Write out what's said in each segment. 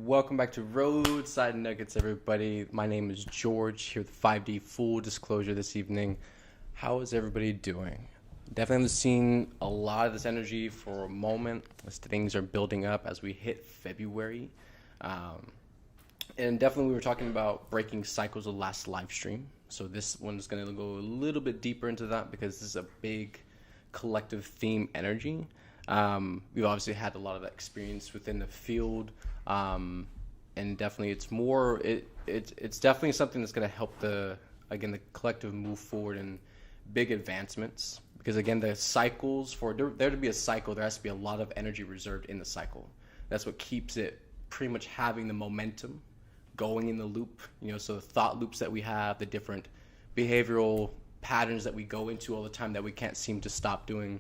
Welcome back to Roadside Nuggets, everybody. My name is George, here with 5D Full Disclosure this evening. How is everybody doing? Definitely haven't seen a lot of this energy for a moment as things are building up as we hit February. And definitely we were talking about breaking cycles of last live stream. So this one is going to go a little bit deeper into that because this is a big collective theme energy. We've obviously had a lot of that experience within the field, and definitely it's definitely something that's going to help the collective move forward in big advancements. Because again, the cycles, for there to be a cycle, there has to be a lot of energy reserved in the cycle. That's what keeps it pretty much having the momentum going in the loop. So the thought loops that we have, the different behavioral patterns that we go into all the time that we can't seem to stop doing.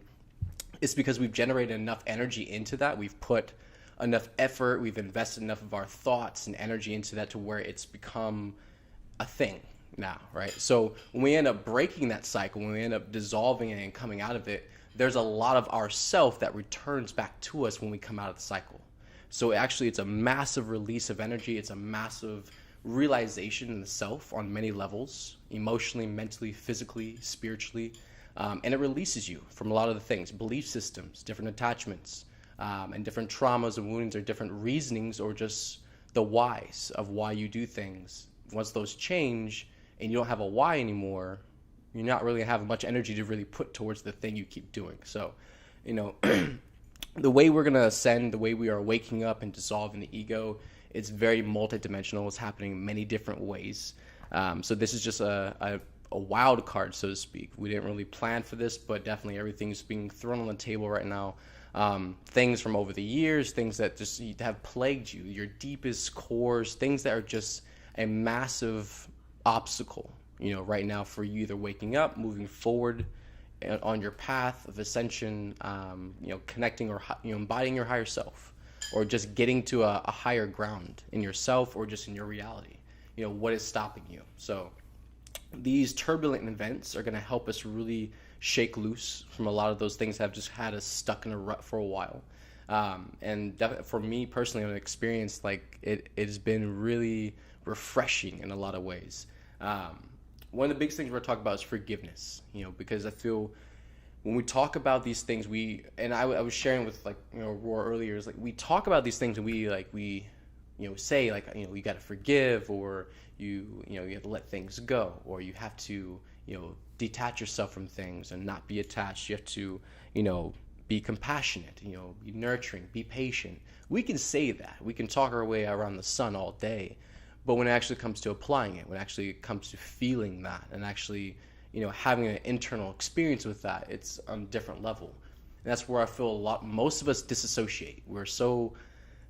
It's because we've generated enough energy into that. We've put enough effort. We've invested enough of our thoughts and energy into that to where it's become a thing now, right? So when we end up breaking that cycle, when we end up dissolving it and coming out of it, there's a lot of ourself that returns back to us when we come out of the cycle. So actually, it's a massive release of energy. It's a massive realization in the self on many levels, emotionally, mentally, physically, spiritually. And it releases you from a lot of the things, belief systems, different attachments, and different traumas and wounds or different reasonings or just the whys of why you do things. Once those change and you don't have a why anymore, you're not really having much energy to really put towards the thing you keep doing. So, the way we're going to ascend, the way we are waking up and dissolving the ego, it's very multidimensional. It's happening in many different ways. So this is just a wild card, so to speak. We didn't really plan for this, but definitely everything's being thrown on the table right now. Things from over the years, things that just have plagued you, your deepest cores, things that are just a massive obstacle, right now for you either waking up, moving forward on your path of ascension, connecting or embodying your higher self, or just getting to a higher ground in yourself or just in your reality. What is stopping you? So these turbulent events are going to help us really shake loose from a lot of those things that have just had us stuck in a rut for a while. And for me personally, an experience like it has been really refreshing in a lot of ways. One of the biggest things we're talking about is forgiveness, because I feel when we talk about these things, I was sharing with Roar earlier, is like we talk about these things and we say you got to forgive, or you have to let things go, or you have to detach yourself from things and not be attached. You have to be compassionate, be nurturing, be patient. We can say that, we can talk our way around the sun all day, but when it actually comes to applying it, when it actually comes to feeling that and actually having an internal experience with that, it's on a different level. And that's where I feel most of us disassociate. We're so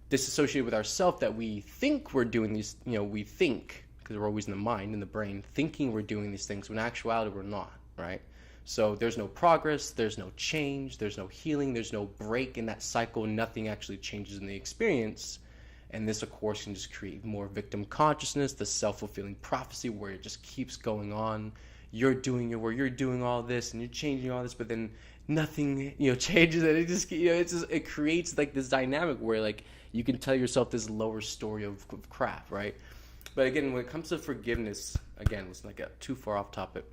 disassociated with ourselves that we think we're doing these, we think, because we're always in the mind, in the brain, thinking we're doing these things, when in actuality we're not, right? So there's no progress, there's no change, there's no healing, there's no break in that cycle, nothing actually changes in the experience. And this, of course, can just create more victim consciousness, the self-fulfilling prophecy where it just keeps going on. You're doing your work, you're doing all this, and you're changing all this, but then nothing, changes, and it just, it creates this dynamic where you can tell yourself this lower story of crap, right? But again, when it comes to forgiveness, again, let's not get too far off topic.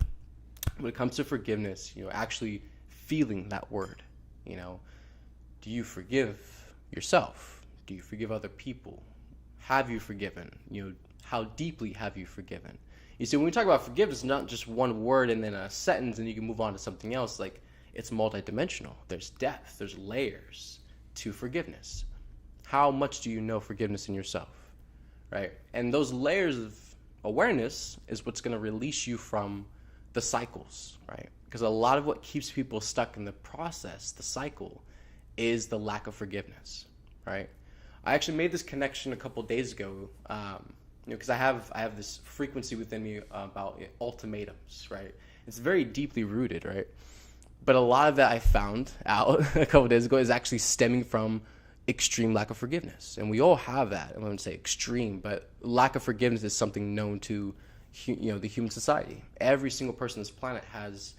When it comes to forgiveness, actually feeling that word, do you forgive yourself? Do you forgive other people? Have you forgiven? How deeply have you forgiven? You see, when we talk about forgiveness, it's not just one word and then a sentence and you can move on to something else. It's multidimensional. There's depth, there's layers to forgiveness. How much do you know forgiveness in yourself, right? And those layers of awareness is what's going to release you from the cycles, right? Because a lot of what keeps people stuck in the process, the cycle, is the lack of forgiveness, right? I actually made this connection a couple of days ago, because I have this frequency within me about ultimatums, right? It's very deeply rooted, right? But a lot of that I found out a couple of days ago is actually stemming from extreme lack of forgiveness. And we all have that. I wouldn't say extreme, but lack of forgiveness is something known to the human society. Every single person on this planet has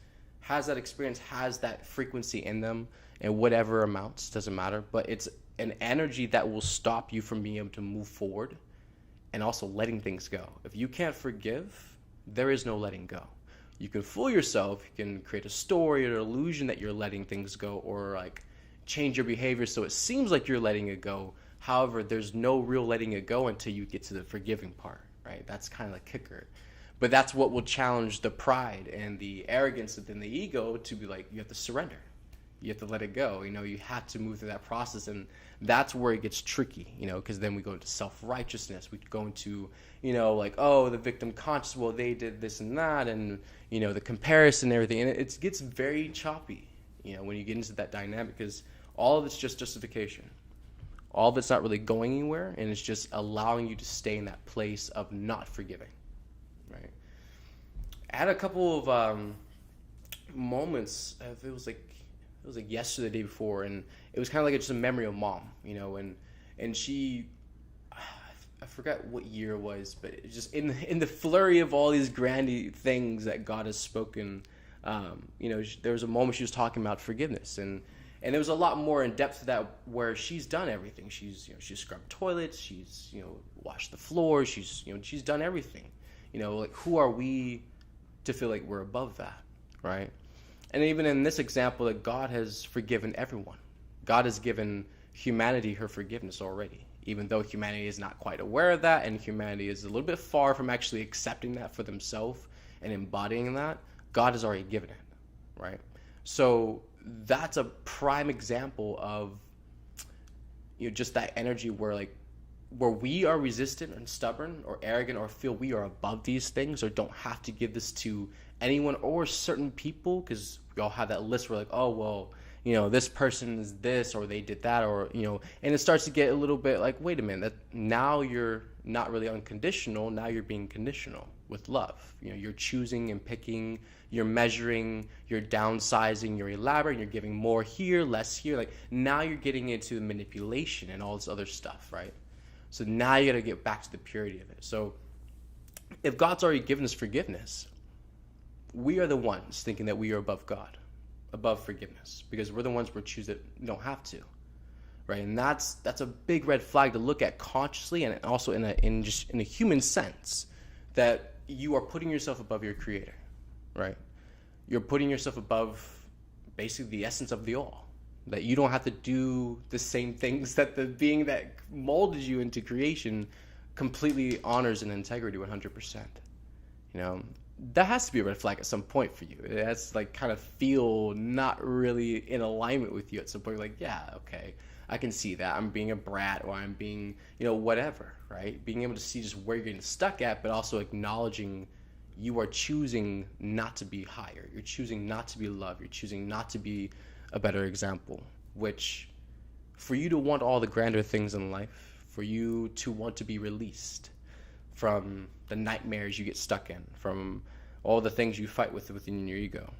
that experience, has that frequency in them, and whatever amounts, doesn't matter. But it's an energy that will stop you from being able to move forward and also letting things go. If you can't forgive, there is no letting go. You can fool yourself, you can create a story or an illusion that you're letting things go, or like change your behavior so it seems like you're letting it go. However, there's no real letting it go until you get to the forgiving part, right? That's kind of the kicker. But that's what will challenge the pride and the arrogance within the ego to be like, you have to surrender. You have to let it go. You have to move through that process. And that's where it gets tricky, because then we go into self-righteousness. We go into, like, oh, the victim conscious, well, they did this and that, and, the comparison and everything. And it gets very choppy, when you get into that dynamic, because all of it's just justification. All of it's not really going anywhere, and it's just allowing you to stay in that place of not forgiving, right? I had a couple of moments. It was like yesterday, the day before, and it was kind of like just a memory of mom, and she, I forgot what year it was, but it just in the flurry of all these grand things that God has spoken, there was a moment she was talking about forgiveness, and there was a lot more in depth to that, where she's done everything. She's scrubbed toilets, she's washed the floor, she's done everything. Like, who are we to feel like we're above that, right? And even in this example, that God has forgiven everyone. God has given humanity her forgiveness already, even though humanity is not quite aware of that, and humanity is a little bit far from actually accepting that for themselves and embodying that. God has already given it, right? So that's a prime example of just that energy where we are resistant and stubborn or arrogant, or feel we are above these things, or don't have to give this to anyone or certain people, because we all have that list where like, oh, well, this person is this, or they did that, or and it starts to get a little bit like, wait a minute, that now you're not really unconditional, now you're being conditional with love. You're choosing and picking, you're measuring, you're downsizing, you're elaborating, you're giving more here, less here. Like, now you're getting into manipulation and all this other stuff, right? So now you got to get back to the purity of it. So if God's already given us forgiveness, we are the ones thinking that we are above God, above forgiveness, because we're the ones who choose that we don't have to, right? And that's a big red flag to look at consciously, and also in a human sense, that you are putting yourself above your Creator, right? You're putting yourself above basically the essence of the all. That you don't have to do the same things that the being that molded you into creation completely honors and integrity 100%. That has to be a red flag at some point for you. It has to kind of feel not really in alignment with you at some point. Like, yeah, okay, I can see that. I'm being a brat, or I'm being, whatever, right? Being able to see just where you're getting stuck at, but also acknowledging you are choosing not to be higher. You're choosing not to be loved. You're choosing not to be a better example, which for you to want all the grander things in life, for you to want to be released from the nightmares you get stuck in, from all the things you fight with within your ego,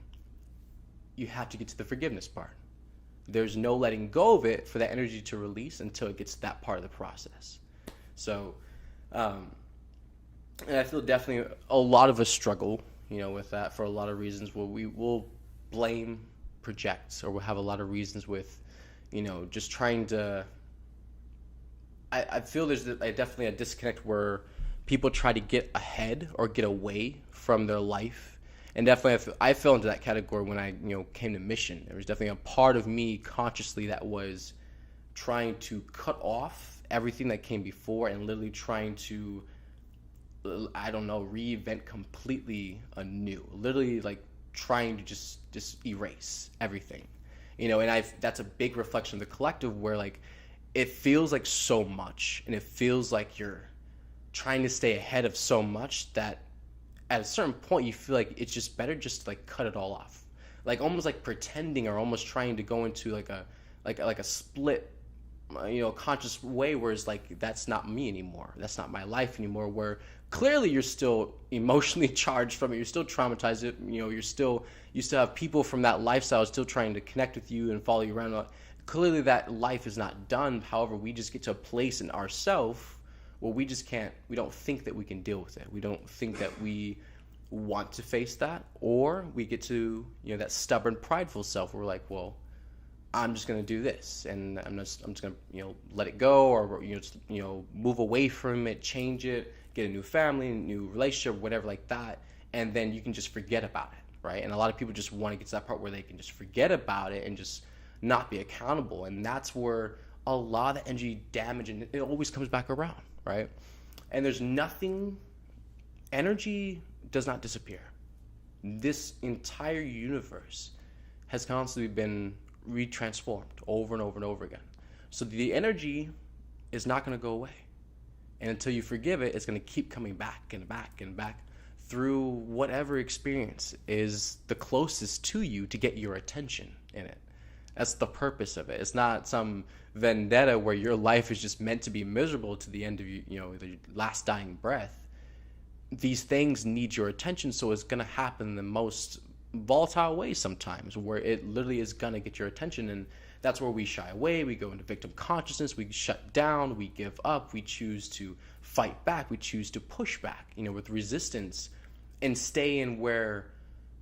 you have to get to the forgiveness part. There's no letting go of it for that energy to release until it gets to that part of the process. So, and I feel definitely a lot of us struggle, with that for a lot of reasons, where we will blame, project, or we'll have a lot of reasons with, just trying to. I feel there's definitely a disconnect where people try to get ahead or get away from their life, and definitely I fell into that category when I came to mission. There was definitely a part of me consciously that was trying to cut off everything that came before, and literally trying to, I don't know, reinvent completely anew. Literally trying to just erase everything, and that's a big reflection of the collective, where it feels like so much, and it feels like you're trying to stay ahead of so much that at a certain point you feel like it's just better just to cut it all off, almost pretending, or almost trying to go into a split conscious way, where it's that's not me anymore, that's not my life anymore, where clearly you're still emotionally charged from it, you're still traumatized, you still have people from that lifestyle still trying to connect with you and follow you around. Clearly that life is not done. However, we just get to a place in ourselves where we don't think that we can deal with it. We don't think that we want to face that, or we get to that stubborn, prideful self where we're like, well, I'm just going to do this, and I'm just going to, let it go, or, move away from it, change it, get a new family, new relationship, whatever like that. And then you can just forget about it, right? And a lot of people just want to get to that part where they can just forget about it and just not be accountable. And that's where a lot of energy damage, and it always comes back around, right? And there's nothing, energy does not disappear. This entire universe has constantly been retransformed over and over and over again. So the energy is not going to go away. And until you forgive it, it's going to keep coming back and back and back through whatever experience is the closest to you to get your attention in it. That's the purpose of it. It's not some vendetta where your life is just meant to be miserable to the end of the last dying breath. These things need your attention, so it's going to happen in the most volatile ways sometimes, where it literally is going to get your attention. And that's where we shy away, we go into victim consciousness, we shut down, we give up, we choose to fight back, we choose to push back, with resistance, and stay in where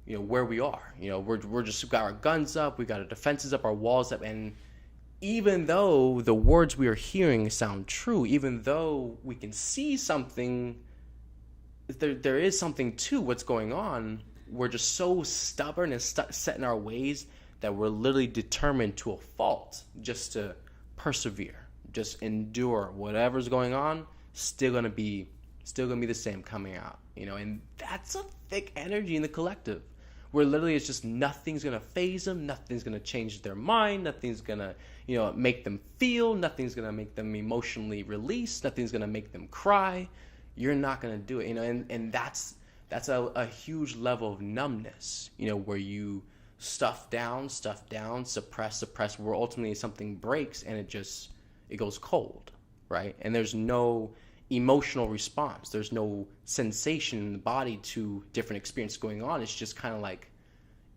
we are. We're just got our guns up, we got our defenses up, our walls up. And even though the words we are hearing sound true, even though we can see something, there is something to what's going on, we're just so stubborn and set in our ways that we're literally determined to a fault just to persevere, just endure whatever's going on. Still gonna be the same coming out, and that's a thick energy in the collective, where literally it's just nothing's gonna faze them, nothing's gonna change their mind, nothing's gonna make them feel, nothing's gonna make them emotionally release, nothing's gonna make them cry. You're not gonna do it, and that's a huge level of numbness, where you stuff down, suppress, where ultimately something breaks and it goes cold, right? And there's no emotional response. There's no sensation in the body to different experiences going on. It's just kind of like,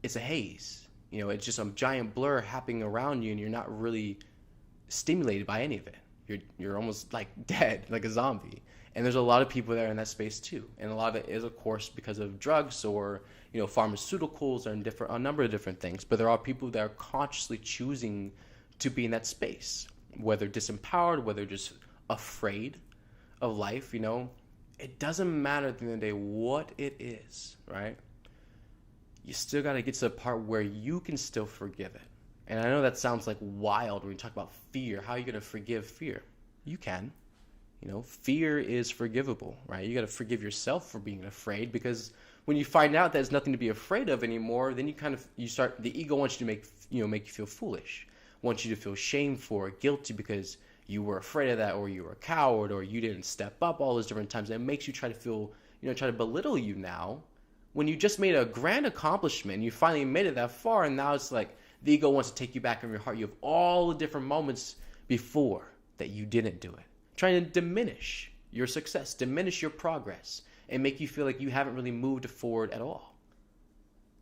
it's a haze. It's just a giant blur happening around you, and you're not really stimulated by any of it. You're almost like dead, like a zombie. And there's a lot of people there in that space too. And a lot of it is, of course, because of drugs or, pharmaceuticals and a number of different things. But there are people that are consciously choosing to be in that space, whether disempowered, whether just afraid of life, It doesn't matter at the end of the day what it is, right? You still got to get to the part where you can still forgive it. And I know that sounds like wild when you talk about fear. How are you going to forgive fear? You can. Fear is forgivable, right? You got to forgive yourself for being afraid, because when you find out there's nothing to be afraid of anymore, then the ego wants you to make you feel foolish, wants you to feel shameful or guilty because you were afraid of that, or you were a coward, or you didn't step up all those different times. And it makes you try to feel, try to belittle you now, when you just made a grand accomplishment. You finally made it that far, and now it's like the ego wants to take you back in your heart. You have all the different moments before that you didn't do it, trying to diminish your success, diminish your progress, and make you feel like you haven't really moved forward at all.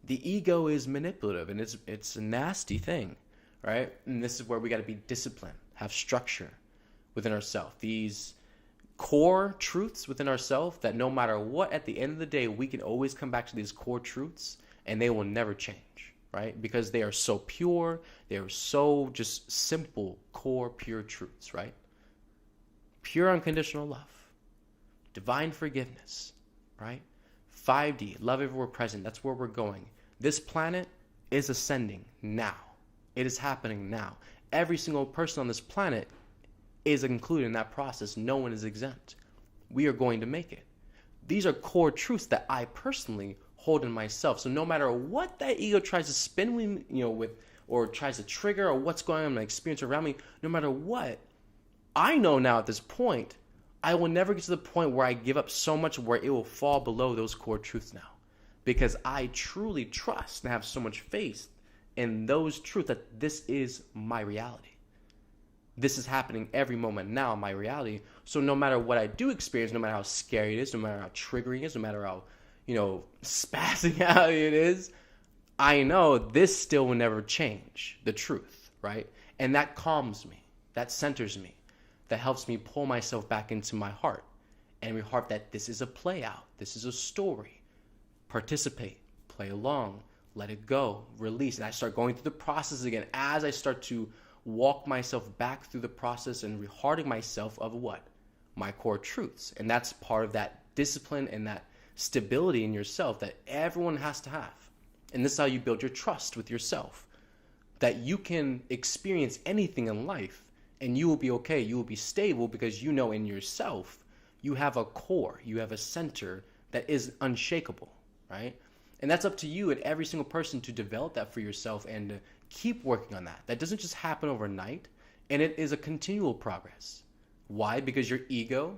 The ego is manipulative, and it's a nasty thing, right? And this is where we got to be disciplined, have structure within ourselves. These core truths within ourselves that no matter what, at the end of the day, we can always come back to these core truths, and they will never change, right? Because they are so pure, they are so just simple, core, pure truths, right? Pure unconditional love, divine forgiveness, right? 5D, love everywhere present. That's where we're going. This planet is ascending now. It is happening now. Every single person on this planet is included in that process. No one is exempt. We are going to make it. These are core truths that I personally hold in myself. So no matter what that ego tries to spin me, with, or tries to trigger, or what's going on in my experience around me, no matter what, I know now at this point, I will never get to the point where I give up so much where it will fall below those core truths now. Because I truly trust and have so much faith in those truths that this is my reality. This is happening every moment now in my reality. So no matter what I do experience, no matter how scary it is, no matter how triggering it is, no matter how, spazzing out it is, I know this still will never change the truth, right? And that calms me. That centers me. That helps me pull myself back into my heart and heart that this is a play out. This is a story. Participate, play along, let it go, release. And I start going through the process again as I start to walk myself back through the process and rehearting myself of what? My core truths. And that's part of that discipline and that stability in yourself that everyone has to have. And this is how you build your trust with yourself, that you can experience anything in life and you will be okay. You will be stable because you know in yourself you have a core, you have a center that is unshakable, right? And that's up to you and every single person to develop that for yourself and to keep working on that. That doesn't just happen overnight, and it is a continual progress. Why? Because your ego,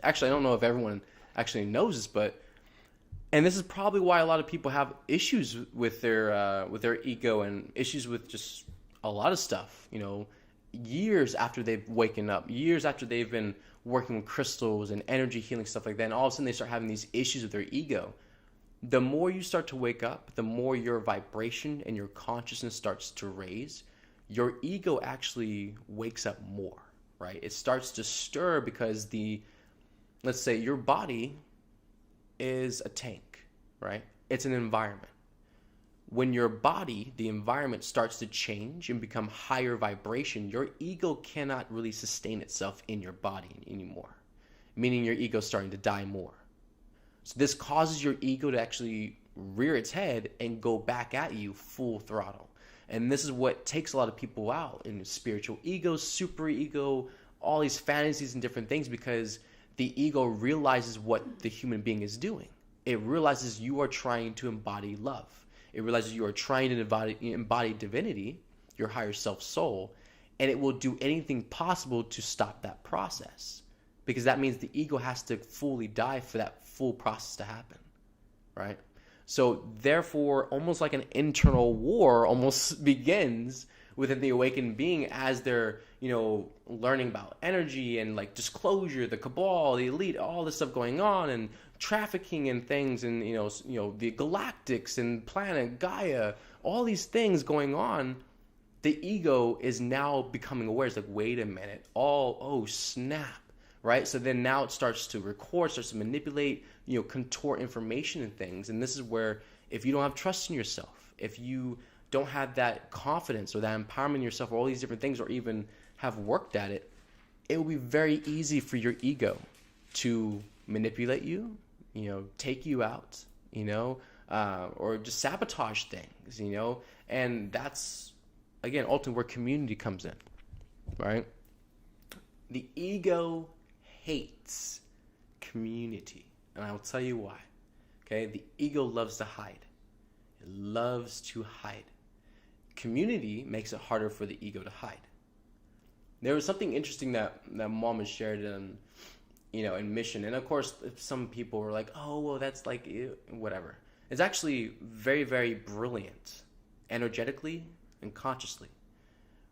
actually, I don't know if everyone actually knows this, but, and this is probably why a lot of people have issues with their ego and issues with just a lot of stuff, you know, years after they've waken up, years after they've been working with crystals and energy healing, stuff like that, and all of a sudden they start having these issues with their ego. The more you start to wake up, the more your vibration and your consciousness starts to raise, your ego actually wakes up more, right? It starts to stir because let's say your body is a tank, right? It's an environment. When your body, the environment starts to change and become higher vibration, your ego cannot really sustain itself in your body anymore, meaning your ego is starting to die more. So this causes your ego to actually rear its head and go back at you full throttle. And this is what takes a lot of people out in spiritual ego, super ego, all these fantasies and different things, because the ego realizes what the human being is doing. It realizes you are trying to embody love. It realizes you are trying to embody divinity, your higher self soul, and it will do anything possible to stop that process. Because that means the ego has to fully die for that full process to happen, right? So therefore, almost like an internal war almost begins within the awakened being as they're, you know, learning about energy and like disclosure, the cabal, the elite, all this stuff going on, and trafficking and things, and you know the galactics and planet Gaia, all these things going on. The ego is now becoming aware. It's like, wait a minute, oh snap, right? So then now it starts to record, starts to manipulate, you know, contort information and things. And this is where, if you don't have trust in yourself, if you don't have that confidence or that empowerment in yourself, or all these different things, or even have worked at it, it will be very easy for your ego to manipulate you, you know, take you out, you know, or just sabotage things, you know. And that's, again, ultimately where community comes in, right? The ego hates community, and I'll tell you why. Okay, the ego loves to hide. It loves to hide. Community makes it harder for the ego to hide. There was something interesting that Mom has shared in, you know, in Mission, and of course some people were like, oh well, that's like whatever. It's actually very, very brilliant, energetically and consciously.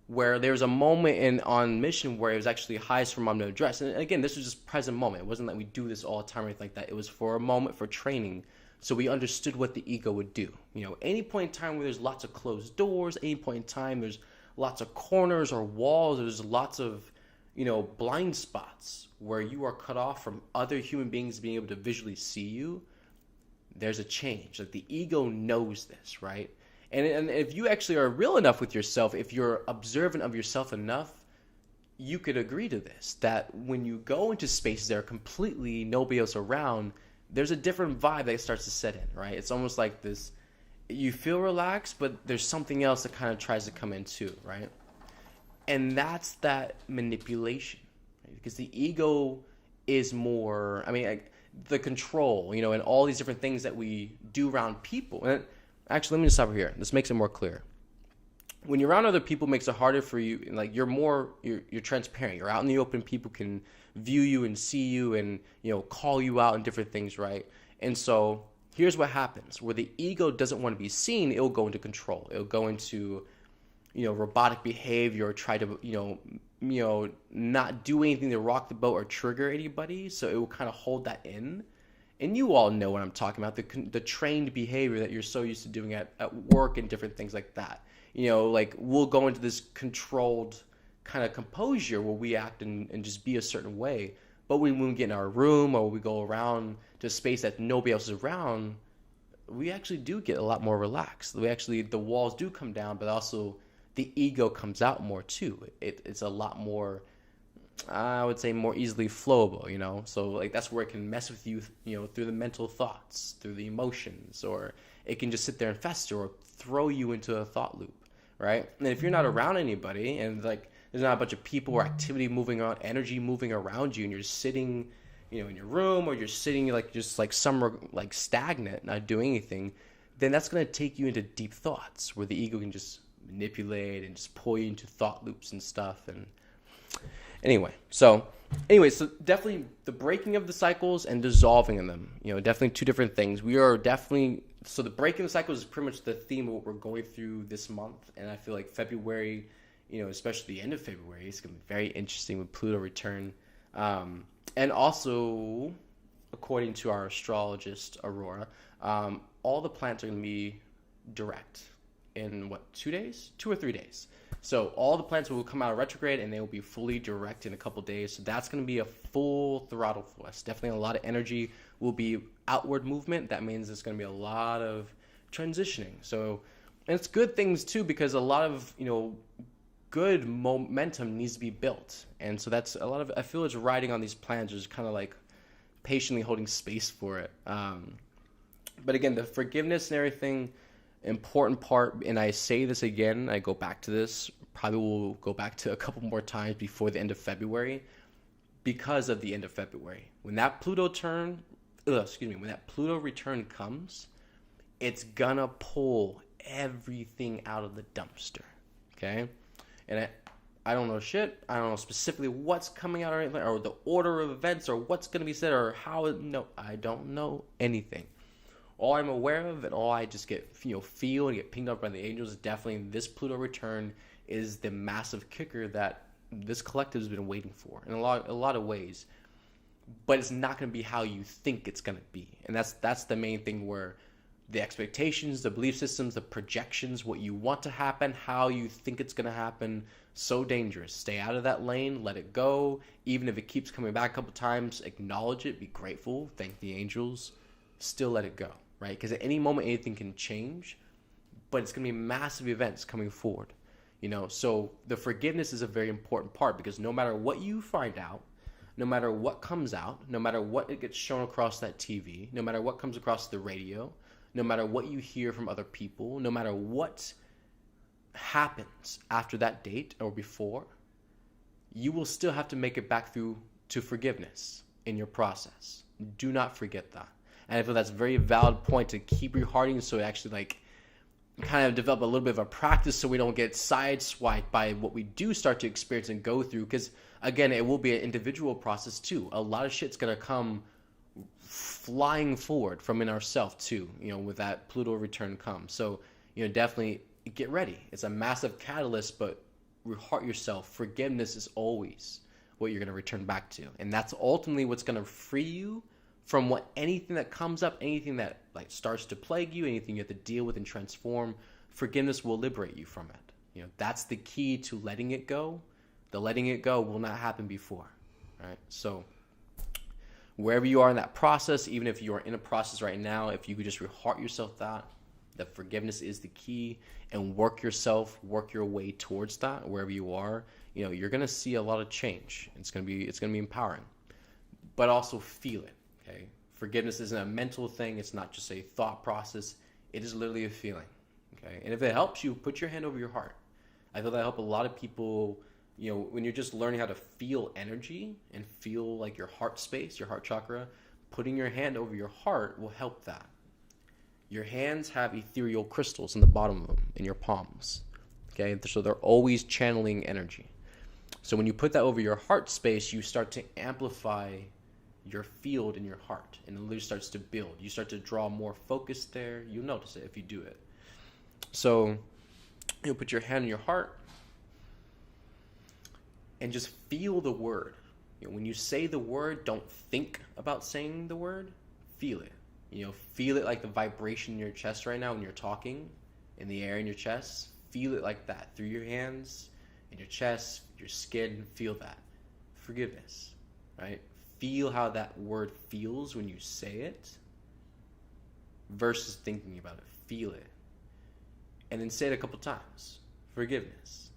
Where there was a moment on Mission where it was actually highest for Mom to address. And again, this was just present moment. It wasn't that we do this all the time or anything like that. It was for a moment for training. So we understood what the ego would do. You know, any point in time where there's lots of closed doors, any point in time there's lots of corners or walls, there's lots of, you know, blind spots where you are cut off from other human beings being able to visually see you, there's a change. Like the ego knows this, right? And if you actually are real enough with yourself, if you're observant of yourself enough, you could agree to this, that when you go into spaces that are completely nobody else around, there's a different vibe that starts to set in, right? It's almost like this, you feel relaxed, but there's something else that kind of tries to come in too, right? And that's that manipulation, right? Because the ego is more, I mean, the control, you know, and all these different things that we do around people. And actually, let me just stop here. This makes it more clear. When you're around other people, it makes it harder for you. Like you're transparent. You're out in the open. People can view you and see you, and you know, call you out and different things, right? And so here's what happens: where the ego doesn't want to be seen, it'll go into control. It'll go into, you know, robotic behavior, or try to, you know, not do anything to rock the boat or trigger anybody. So it will kind of hold that in. And you all know what I'm talking about, the trained behavior that you're so used to doing at work and different things like that. You know, like we'll go into this controlled kind of composure where we act and just be a certain way. But when we get in our room or we go around to a space that nobody else is around, we actually do get a lot more relaxed. The walls do come down, but also the ego comes out more too. It's a lot more, I would say, more easily flowable, you know? So like that's where it can mess with you, you know, through the mental thoughts, through the emotions, or it can just sit there and fester or throw you into a thought loop, right? And if you're not around anybody and like there's not a bunch of people or activity moving around, energy moving around you, and you're sitting, you know, in your room, or you're sitting like just like somewhere like stagnant, not doing anything, then that's going to take you into deep thoughts where the ego can just manipulate and just pull you into thought loops and stuff. And so definitely the breaking of the cycles and dissolving in them, you know, definitely two different things. So the breaking the cycles is pretty much the theme of what we're going through this month. And I feel like February, you know, especially the end of February, it's going to be very interesting with Pluto return. And also, according to our astrologist, Aurora, all the planets are going to be direct in 2 or 3 days. So all the planets will come out of retrograde and they will be fully direct in a couple days. So that's going to be a full throttle for us. Definitely a lot of energy will be outward movement. That means it's going to be a lot of transitioning. So, and it's good things too, because a lot of, you know, good momentum needs to be built. And so that's a lot of, I feel it's riding on these plans, just kind of like patiently holding space for it. But again, the forgiveness and everything, important part, and I say this again, I go back to this, probably will go back to a couple more times before the end of February, because of the end of February. When that Pluto return comes, it's gonna pull everything out of the dumpster, okay? And I don't know shit. I don't know specifically what's coming out or anything, or the order of events, or what's going to be said, or how. No, I don't know anything. All I'm aware of, and all I just get, you know, feel and get pinged up by the angels, is definitely this Pluto return is the massive kicker that this collective has been waiting for in a lot of ways. But it's not going to be how you think it's going to be, and that's the main thing, where the expectations, the belief systems, the projections, what you want to happen, how you think it's going to happen, so dangerous. Stay out of that lane, let it go. Even if it keeps coming back a couple times, acknowledge it, be grateful, thank the angels, still let it go, right? Because at any moment, anything can change, but it's going to be massive events coming forward, you know? So the forgiveness is a very important part, because no matter what you find out, no matter what comes out, no matter what it gets shown across that TV, no matter what comes across the radio, no matter what you hear from other people, no matter what happens after that date or before, you will still have to make it back through to forgiveness in your process. Do not forget that. And I feel that's a very valid point to keep rehearting, so it actually like kind of develop a little bit of a practice, so we don't get sideswiped by what we do start to experience and go through. Because again, it will be an individual process too. A lot of shit's gonna come flying forward from in ourself too, you know, with that Pluto return comes. So, you know, definitely get ready. It's a massive catalyst, but reheart yourself. Forgiveness is always what you're going to return back to. And that's ultimately what's going to free you from anything that comes up, anything that like starts to plague you, anything you have to deal with and transform. Forgiveness will liberate you from it. You know, that's the key to letting it go. The letting it go will not happen before, right? So wherever you are in that process, even if you are in a process right now, if you could just reheart yourself that forgiveness is the key, and work your way towards that, wherever you are, you know, you're going to see a lot of change. It's going to be empowering, but also feel it. Okay. Forgiveness isn't a mental thing. It's not just a thought process. It is literally a feeling. Okay. And if it helps you, put your hand over your heart. I feel that help a lot of people. You know, when you're just learning how to feel energy and feel like your heart space, your heart chakra, putting your hand over your heart will help that. Your hands have ethereal crystals in the bottom of them, in your palms. Okay, so they're always channeling energy. So when you put that over your heart space, you start to amplify your field in your heart, and it literally starts to build. You start to draw more focus there. You'll notice it if you do it. So you'll put your hand in your heart, and just feel the word. You know, when you say the word, don't think about saying the word. Feel it. You know, feel it like the vibration in your chest right now when you're talking, in the air in your chest. Feel it like that through your hands, in your chest, your skin. Feel that. Forgiveness, right? Feel how that word feels when you say it versus thinking about it. Feel it. And then say it a couple times. Forgiveness.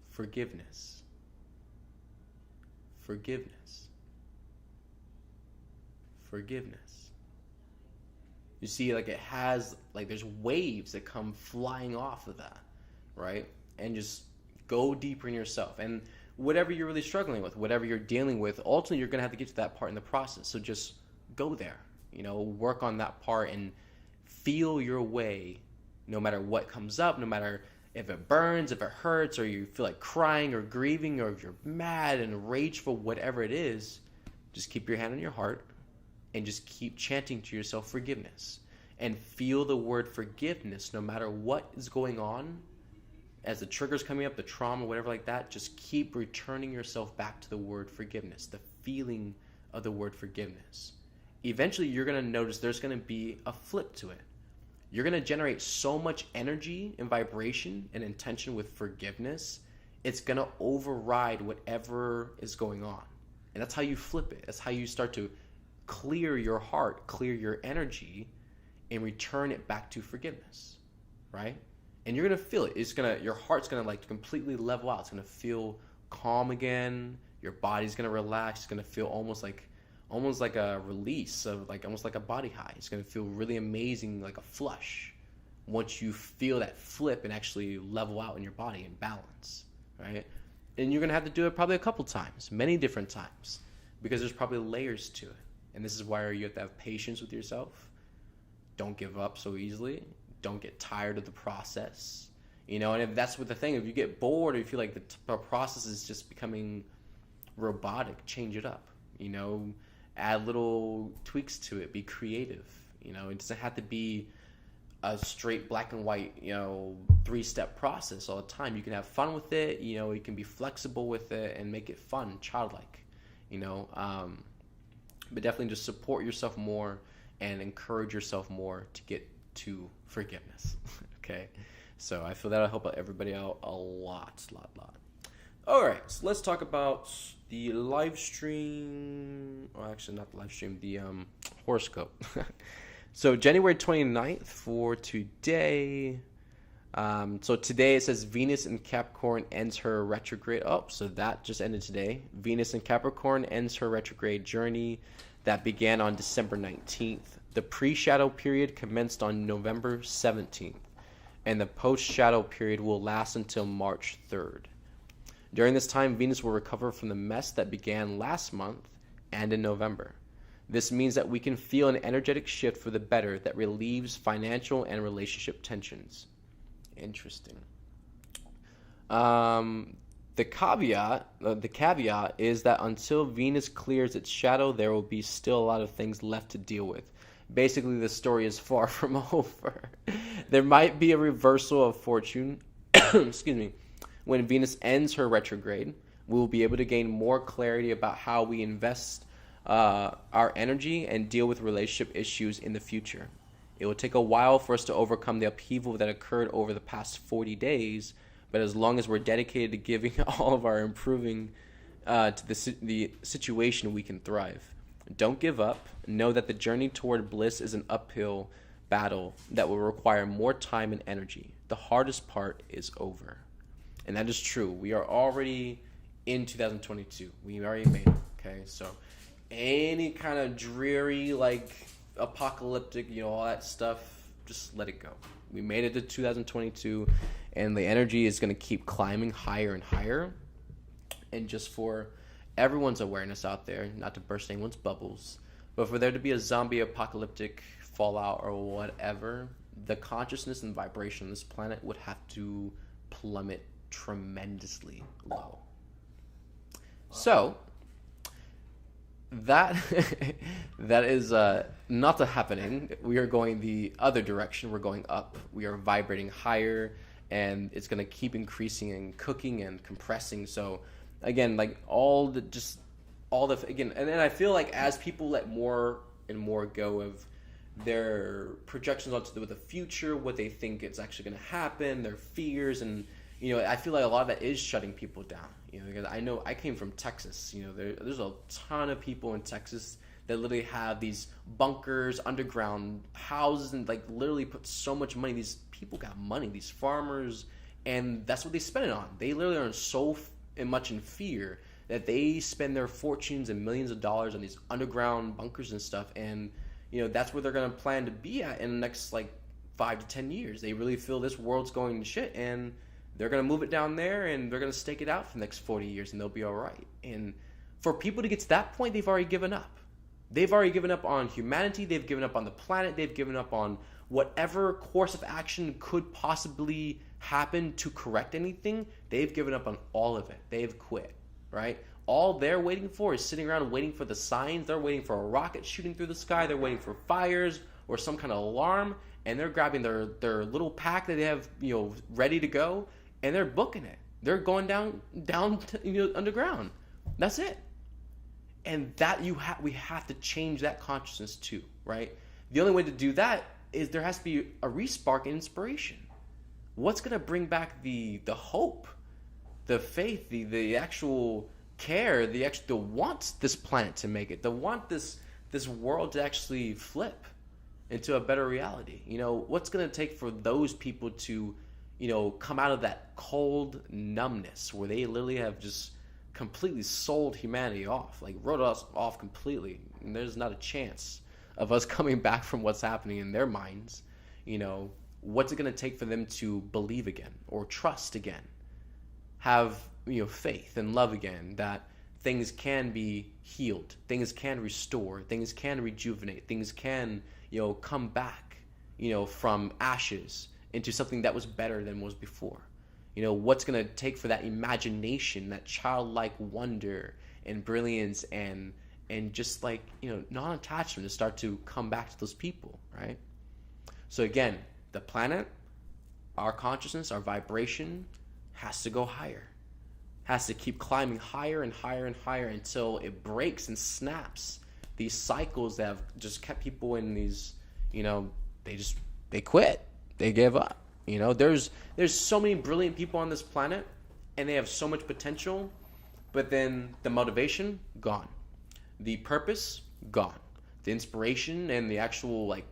Forgiveness. Forgiveness. Forgiveness. You see, like it has, like there's waves that come flying off of that, right? And just go deeper in yourself. And whatever you're really struggling with, whatever you're dealing with, ultimately you're going to have to get to that part in the process. So just go there, work on that part and feel your way no matter what comes up, no matter if it burns, if it hurts, or you feel like crying or grieving, or if you're mad and rageful, whatever it is, just keep your hand on your heart and just keep chanting to yourself forgiveness. And feel the word forgiveness no matter what is going on. As the trigger's coming up, the trauma, whatever like that, just keep returning yourself back to the word forgiveness, the feeling of the word forgiveness. Eventually, you're going to notice there's going to be a flip to it. You're going to generate so much energy and vibration and intention with forgiveness, it's going to override whatever is going on. And that's how you flip it. That's how you start to clear your heart, clear your energy, and return it back to forgiveness, right? And you're going to feel it. Your heart's going to like completely level out. It's going to feel calm again. Your body's going to relax. It's going to feel almost like a release of almost like a body high. It's going to feel really amazing, like a flush, once you feel that flip and actually level out in your body and balance, right? And you're going to have to do it probably a couple times, many different times, because there's probably layers to it. And this is why you have to have patience with yourself. Don't give up so easily. Don't get tired of the process. And if that's what the thing, if you get bored or you feel like the process is just becoming robotic, change it up. Add little tweaks to it. Be creative. It doesn't have to be a straight black and white, 3-step process all the time. You can have fun with it. You can be flexible with it and make it fun, childlike. But definitely just support yourself more and encourage yourself more to get to forgiveness. Okay, so I feel that'll help everybody out a lot. All right, so let's talk about the live stream. Well, actually, not the live stream, the horoscope. So January 29th for today. So today it says Venus in Capricorn ends her retrograde. Oh, so that just ended today. Venus in Capricorn ends her retrograde journey that began on December 19th. The pre-shadow period commenced on November 17th, and the post-shadow period will last until March 3rd. During this time, Venus will recover from the mess that began last month and in November. This means that we can feel an energetic shift for the better that relieves financial and relationship tensions. Interesting. The caveat is that until Venus clears its shadow, there will be still a lot of things left to deal with. Basically, the story is far from over. There might be a reversal of fortune. Excuse me. When Venus ends her retrograde, we will be able to gain more clarity about how we invest our energy and deal with relationship issues in the future. It will take a while for us to overcome the upheaval that occurred over the past 40 days, but as long as we're dedicated to giving all of our improving to the situation, we can thrive. Don't give up. Know that the journey toward bliss is an uphill battle that will require more time and energy. The hardest part is over. And that is true. We are already in 2022. We already made it, okay? So any kind of dreary, apocalyptic, all that stuff, just let it go. We made it to 2022, and the energy is going to keep climbing higher and higher. And just for everyone's awareness out there, not to burst anyone's bubbles, but for there to be a zombie apocalyptic fallout or whatever, the consciousness and vibration on this planet would have to plummet tremendously low. So that is not happening. We are going the other direction. We're going up. We are vibrating higher, and it's going to keep increasing and cooking and compressing. So again, and then I feel like as people let more and more go of their projections onto the future, what they think it's actually going to happen, their fears, and I feel like a lot of that is shutting people down. Because I know I came from Texas. There's a ton of people in Texas that literally have these bunkers, underground houses, and like literally put so much money. These people got money, these farmers, and that's what they spend it on. They literally are so much in fear that they spend their fortunes and millions of dollars on these underground bunkers and stuff. And that's where they're going to plan to be at in the next like 5 to 10 years. They really feel this world's going to shit, and they're going to move it down there, and they're going to stake it out for the next 40 years, and they'll be all right. And for people to get to that point, they've already given up. They've already given up on humanity. They've given up on the planet. They've given up on whatever course of action could possibly happen to correct anything. They've given up on all of it. They've quit, right? All they're waiting for is sitting around waiting for the signs. They're waiting for a rocket shooting through the sky. They're waiting for fires or some kind of alarm, and they're grabbing their little pack that they have, ready to go, and they're booking it. They're going down underground. That's it. And that we have to change that consciousness too, right? The only way to do that is there has to be a respark and inspiration. What's going to bring back the hope, the faith, the actual care, the want this planet to make it, the want this world to actually flip into a better reality? What's going to take for those people to, come out of that cold numbness where they literally have just completely sold humanity off, like wrote us off completely, and there's not a chance of us coming back from what's happening in their minds. What's it going to take for them to believe again or trust again, have faith and love again, that things can be healed, things can restore, things can rejuvenate, things can come back from ashes into something that was better than was before? What's going to take for that imagination, that childlike wonder and brilliance and just like, non-attachment to start to come back to those people, right? So again, the planet, our consciousness, our vibration has to go higher, has to keep climbing higher and higher and higher until it breaks and snaps these cycles that have just kept people in these, they quit, they give up. There's so many brilliant people on this planet, and they have so much potential, but then the motivation, gone. The purpose, gone. The inspiration and the actual like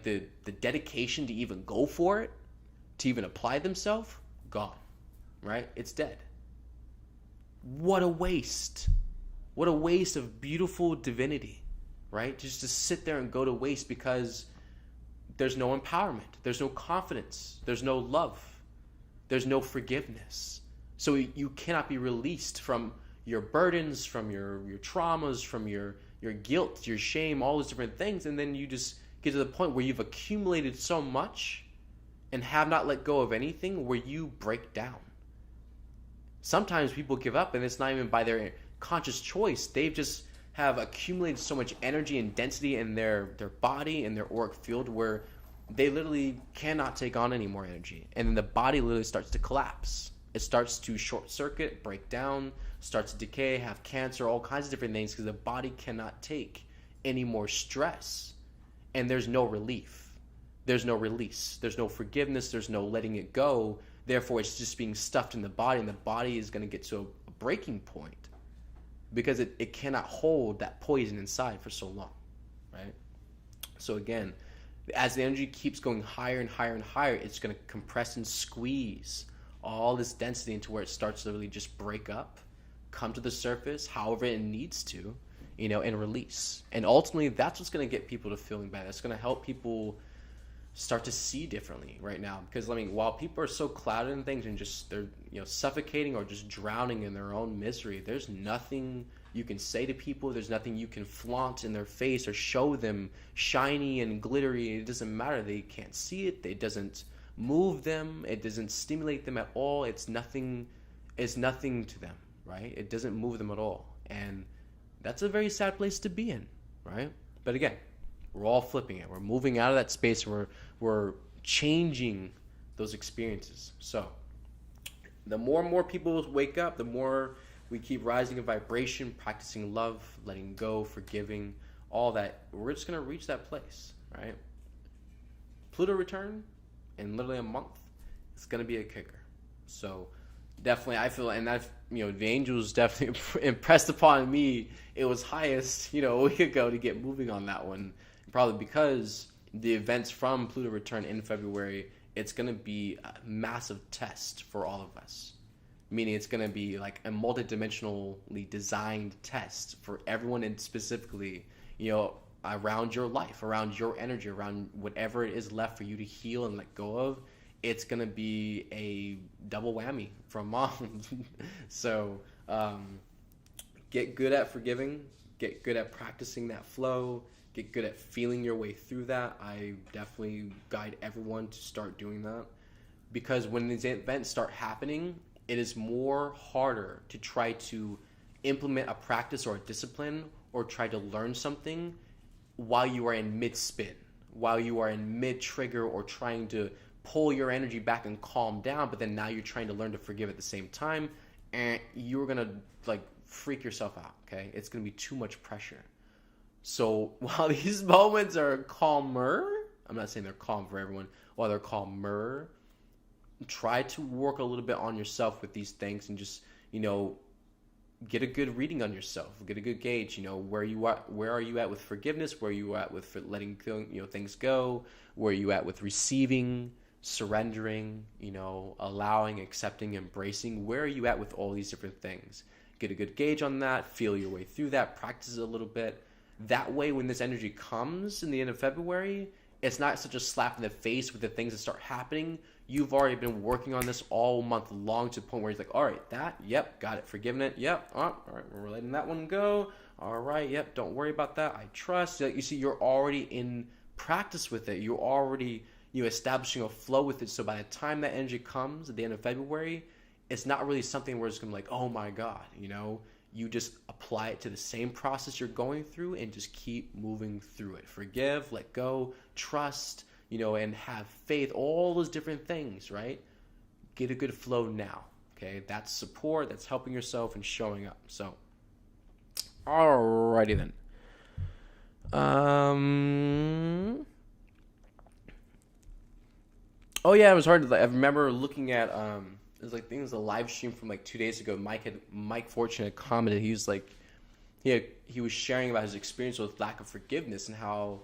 the dedication to even go for it, to even apply themselves, gone. Right? It's dead. What a waste. What a waste of beautiful divinity, right? Just to sit there and go to waste because there's no empowerment, there's no confidence, there's no love, there's no forgiveness. So you cannot be released from your burdens, from your traumas, from your guilt, your shame, all those different things, and then you just get to the point where you've accumulated so much and have not let go of anything, where you break down. Sometimes people give up, and it's not even by their conscious choice. They've just have accumulated so much energy and density in their body and their auric field where they literally cannot take on any more energy. And then the body literally starts to collapse. It starts to short circuit, break down, starts to decay, have cancer, all kinds of different things, because the body cannot take any more stress. And there's no relief. There's no release. There's no forgiveness. There's no letting it go. Therefore, it's just being stuffed in the body, and the body is going to get to a breaking point because it cannot hold that poison inside for so long, right? So again, as the energy keeps going higher and higher and higher, it's going to compress and squeeze all this density into where it starts to really just break up, come to the surface however it needs to, and release. And ultimately, that's what's going to get people to feeling better. That's going to help people start to see differently right now. Because, while people are so clouded in things and just they're suffocating or just drowning in their own misery, there's nothing you can say to people. There's nothing you can flaunt in their face or show them shiny and glittery. It doesn't matter. They can't see it. It doesn't move them. It doesn't stimulate them at all. It's nothing to them, right? It doesn't move them at all. And that's a very sad place to be in, right? But again, we're all flipping it. We're moving out of that space, and we're changing those experiences. So the more and more people wake up, the more we keep rising in vibration, practicing love, letting go, forgiving, all that, we're just going to reach that place, right? Pluto return in literally a month. It's going to be a kicker. So Definitely, I feel, and I've, the angels definitely impressed upon me. It was highest, a week ago to get moving on that one. Probably because the events from Pluto return in February, it's going to be a massive test for all of us. Meaning it's going to be like a multidimensionally designed test for everyone, and specifically, around your life, around your energy, around whatever it is left for you to heal and let go of. It's going to be a double whammy from mom. So get good at forgiving, get good at practicing that flow, get good at feeling your way through that. I definitely guide everyone to start doing that, because when these events start happening, it is more harder to try to implement a practice or a discipline or try to learn something while you are in mid-spin, while you are in mid-trigger, or trying to pull your energy back and calm down, but then now you're trying to learn to forgive at the same time, and you're going to freak yourself out, okay? It's going to be too much pressure. So while these moments are calmer, I'm not saying they're calm for everyone, while they're calmer, try to work a little bit on yourself with these things, and just, get a good reading on yourself, get a good gauge, where are you at with forgiveness, where are you at with letting things go, where are you at with receiving, surrendering, allowing, accepting, embracing, where are you at with all these different things. Get a good gauge on that, feel your way through that, practice it a little bit. That way, when this energy comes in the end of February, it's not such a slap in the face with the things that start happening. You've already been working on this all month long, to the point where it's like, all right, got it, forgiven it, all right, we're letting that one go. All right, don't worry about that. I trust. You see, you're already in practice with it. You're already establishing a flow with it. So by the time that energy comes at the end of February, it's not really something where it's going to be like, oh my God, you just apply it to the same process you're going through and just keep moving through it. Forgive, let go, trust, and have faith, all those different things, right? Get a good flow now, okay? That's support, that's helping yourself and showing up. So, alrighty then. Oh yeah, it was hard. I remember looking at it was a live stream from 2 days ago. Mike Fortune had commented. He was like, he was sharing about his experience with lack of forgiveness, and how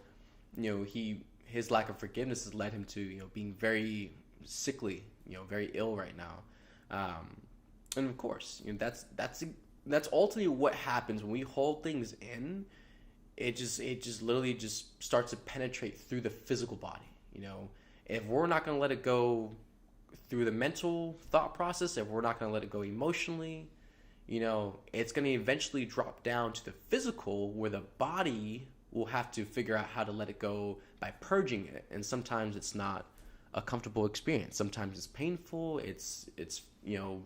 his lack of forgiveness has led him to being very sickly, very ill right now. And of course, that's ultimately what happens when we hold things in. It just literally just starts to penetrate through the physical body. If we're not going to let it go through the mental thought process, if we're not going to let it go emotionally, it's going to eventually drop down to the physical, where the body will have to figure out how to let it go by purging it. And sometimes it's not a comfortable experience. Sometimes it's painful. It's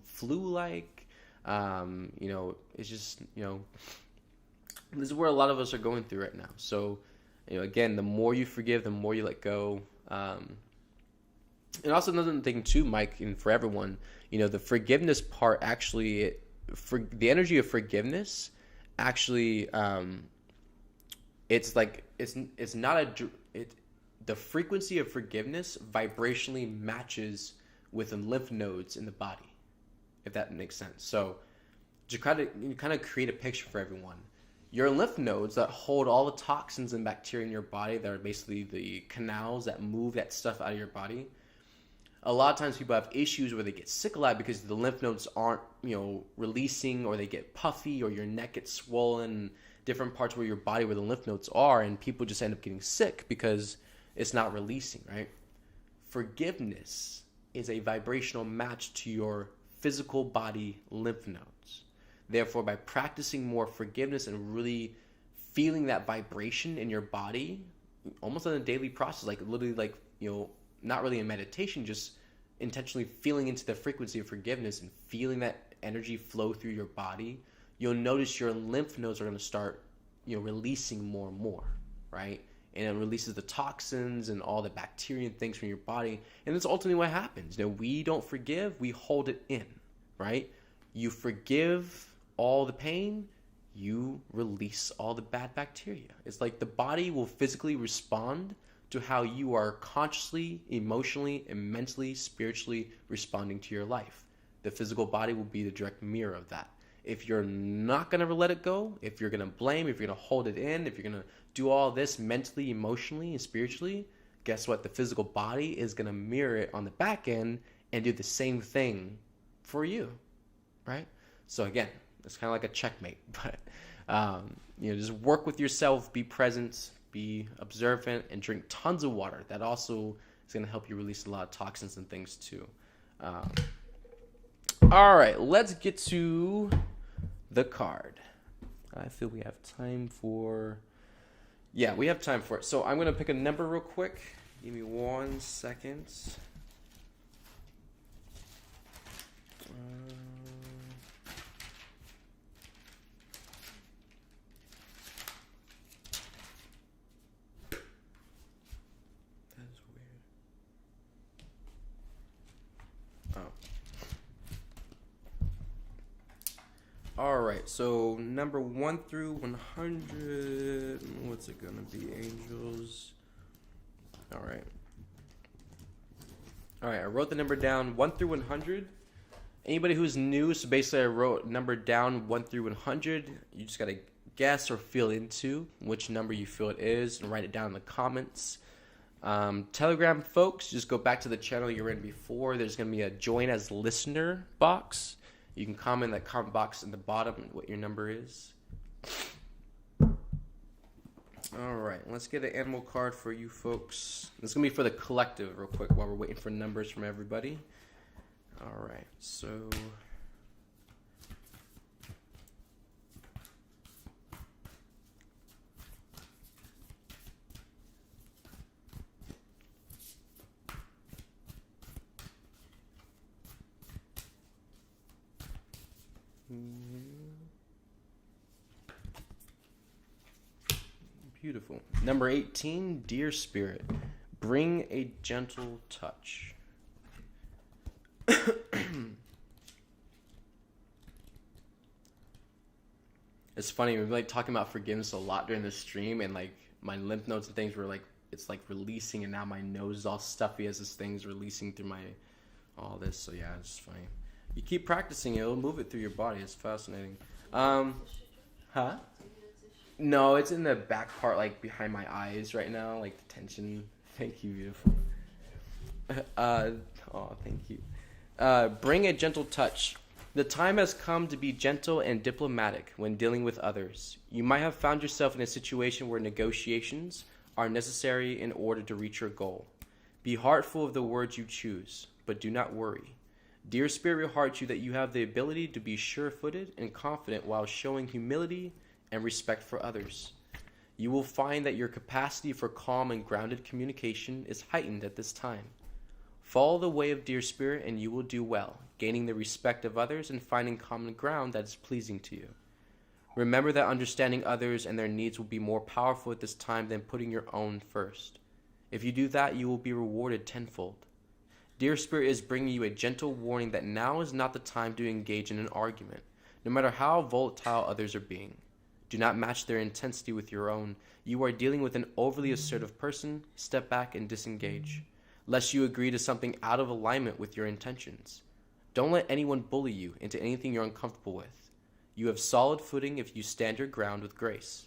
flu-like. It's just, this is where a lot of us are going through right now. So, again, the more you forgive, the more you let go. And also another thing too, Mike, and for everyone, the forgiveness part actually, for the energy of forgiveness, actually, it's not the frequency of forgiveness vibrationally matches with the lymph nodes in the body, if that makes sense. So, you kind of create a picture for everyone. Your lymph nodes that hold all the toxins and bacteria in your body, that are basically the canals that move that stuff out of your body. A lot of times people have issues where they get sick a lot because the lymph nodes aren't, releasing, or they get puffy, or your neck gets swollen, different parts where your body where the lymph nodes are, and people just end up getting sick because it's not releasing, right? Forgiveness is a vibrational match to your physical body lymph nodes. Therefore, by practicing more forgiveness and really feeling that vibration in your body, almost on a daily process, literally not really in meditation, just intentionally feeling into the frequency of forgiveness and feeling that energy flow through your body, you'll notice your lymph nodes are going to start, releasing more and more, right? And it releases the toxins and all the bacteria and things from your body. And that's ultimately what happens. We don't forgive, we hold it in, right? You forgive all the pain, you release all the bad bacteria. It's like the body will physically respond to how you are consciously, emotionally, and mentally, spiritually responding to your life. The physical body will be the direct mirror of that. If you're not going to let it go, if you're going to blame, if you're going to hold it in, if you're going to do all this mentally, emotionally, and spiritually, guess what? The physical body is going to mirror it on the back end and do the same thing for you, right? So again, it's kind of like a checkmate, but just work with yourself, be present, be observant, and drink tons of water. That also is going to help you release a lot of toxins and things too. All right, let's get to the card. I feel we have time for... Yeah, we have time for it. So I'm going to pick a number real quick. Give me 1 second. That is weird. Oh. All right, so number 1 through 100. What's it gonna be, angels? All right. I wrote the number down 1 through 100. Anybody who's new, so basically I wrote number down 1 through 100. You just gotta guess or feel into which number you feel it is and write it down in the comments. Telegram folks, just go back to the channel you were in before. There's gonna be a join as listener box. You can comment in that comment box in the bottom what your number is. All right, let's get an animal card for you folks. This is going to be for the collective real quick while we're waiting for numbers from everybody. All right, so... Beautiful. Number 18, Dear Spirit, bring a gentle touch. It's funny, we've been talking about forgiveness a lot during the stream, and my lymph nodes and things were it's releasing, and now my nose is all stuffy as this thing's releasing through all this. So yeah, it's funny. You keep practicing it, it'll move it through your body. It's fascinating. Huh? No, it's in the back part, behind my eyes right now, the tension. Thank you, beautiful. Thank you. Bring a gentle touch. The time has come to be gentle and diplomatic when dealing with others. You might have found yourself in a situation where negotiations are necessary in order to reach your goal. Be heartful of the words you choose, but do not worry. Dear Spirit hearts you that you have the ability to be sure-footed and confident while showing humility and respect for others. You will find that your capacity for calm and grounded communication is heightened at this time. Follow the way of Dear Spirit and you will do well, gaining the respect of others and finding common ground that is pleasing to you. Remember that understanding others and their needs will be more powerful at this time than putting your own first. If you do that, you will be rewarded tenfold. Dear Spirit is bringing you a gentle warning that now is not the time to engage in an argument, no matter how volatile others are being. Do not match their intensity with your own. You are dealing with an overly assertive person. Step back and disengage, lest you agree to something out of alignment with your intentions. Don't let anyone bully you into anything you're uncomfortable with. You have solid footing if you stand your ground with grace.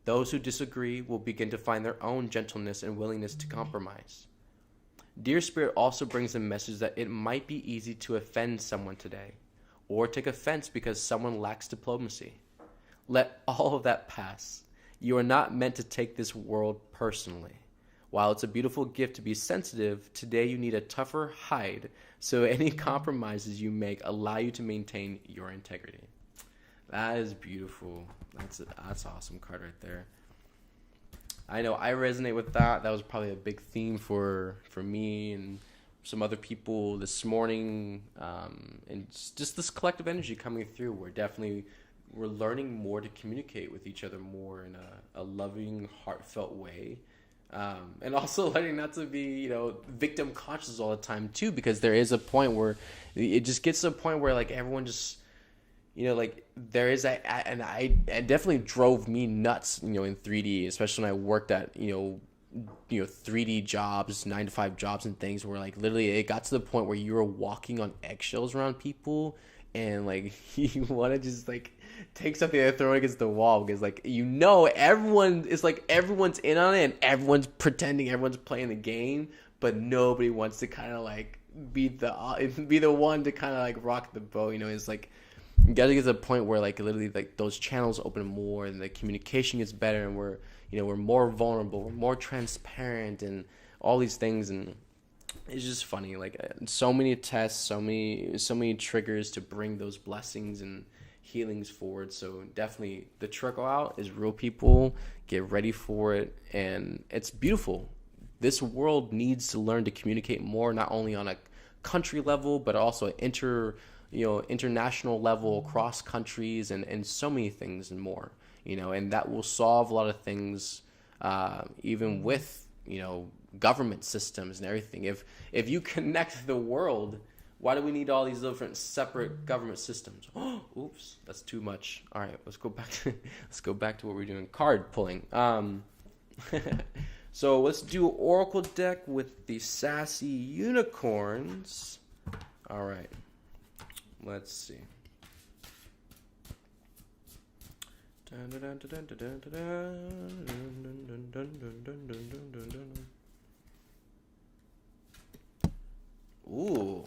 Those who disagree will begin to find their own gentleness and willingness to compromise. Dear Spirit also brings a message that it might be easy to offend someone today, or take offense because someone lacks diplomacy. Let all of that pass. You are not meant to take this world personally. While it's a beautiful gift to be sensitive, today you need a tougher hide so any compromises you make allow you to maintain your integrity. That is beautiful. That's an awesome card right there. I know I resonate with that. That was probably a big theme for me and some other people this morning. And just this collective energy coming through. We're learning more to communicate with each other more in a loving, heartfelt way. And also learning not to be, victim conscious all the time too, because there is a point where it just gets to a point where everyone just, there is and it definitely drove me nuts, in 3D, especially when I worked at, 3D jobs, 9 to 5 jobs and things where like literally it got to the point where you were walking on eggshells around people and like you want to just like take something and throw it against the wall because like everyone it's like everyone's in on it and everyone's pretending everyone's playing the game, but nobody wants to kind of like be the one to kind of like rock the boat. It's like you gotta get to the point where like literally like those channels open more and the communication gets better and we're more vulnerable, we're more transparent and all these things. And it's just funny, like so many tests, so many triggers to bring those blessings and healings forward. So definitely the trickle out is real, people. Get ready for it, and it's beautiful. This world needs to learn to communicate more, not only on a country level, but also international level, across countries, and so many things and more. And that will solve a lot of things, even with government systems and everything. If you connect the world, why do we need all these different separate government systems? Oops, that's too much. All right, let's go back to what we're doing. Card pulling. So let's do Oracle deck with the sassy unicorns. All right, let's see. Ooh,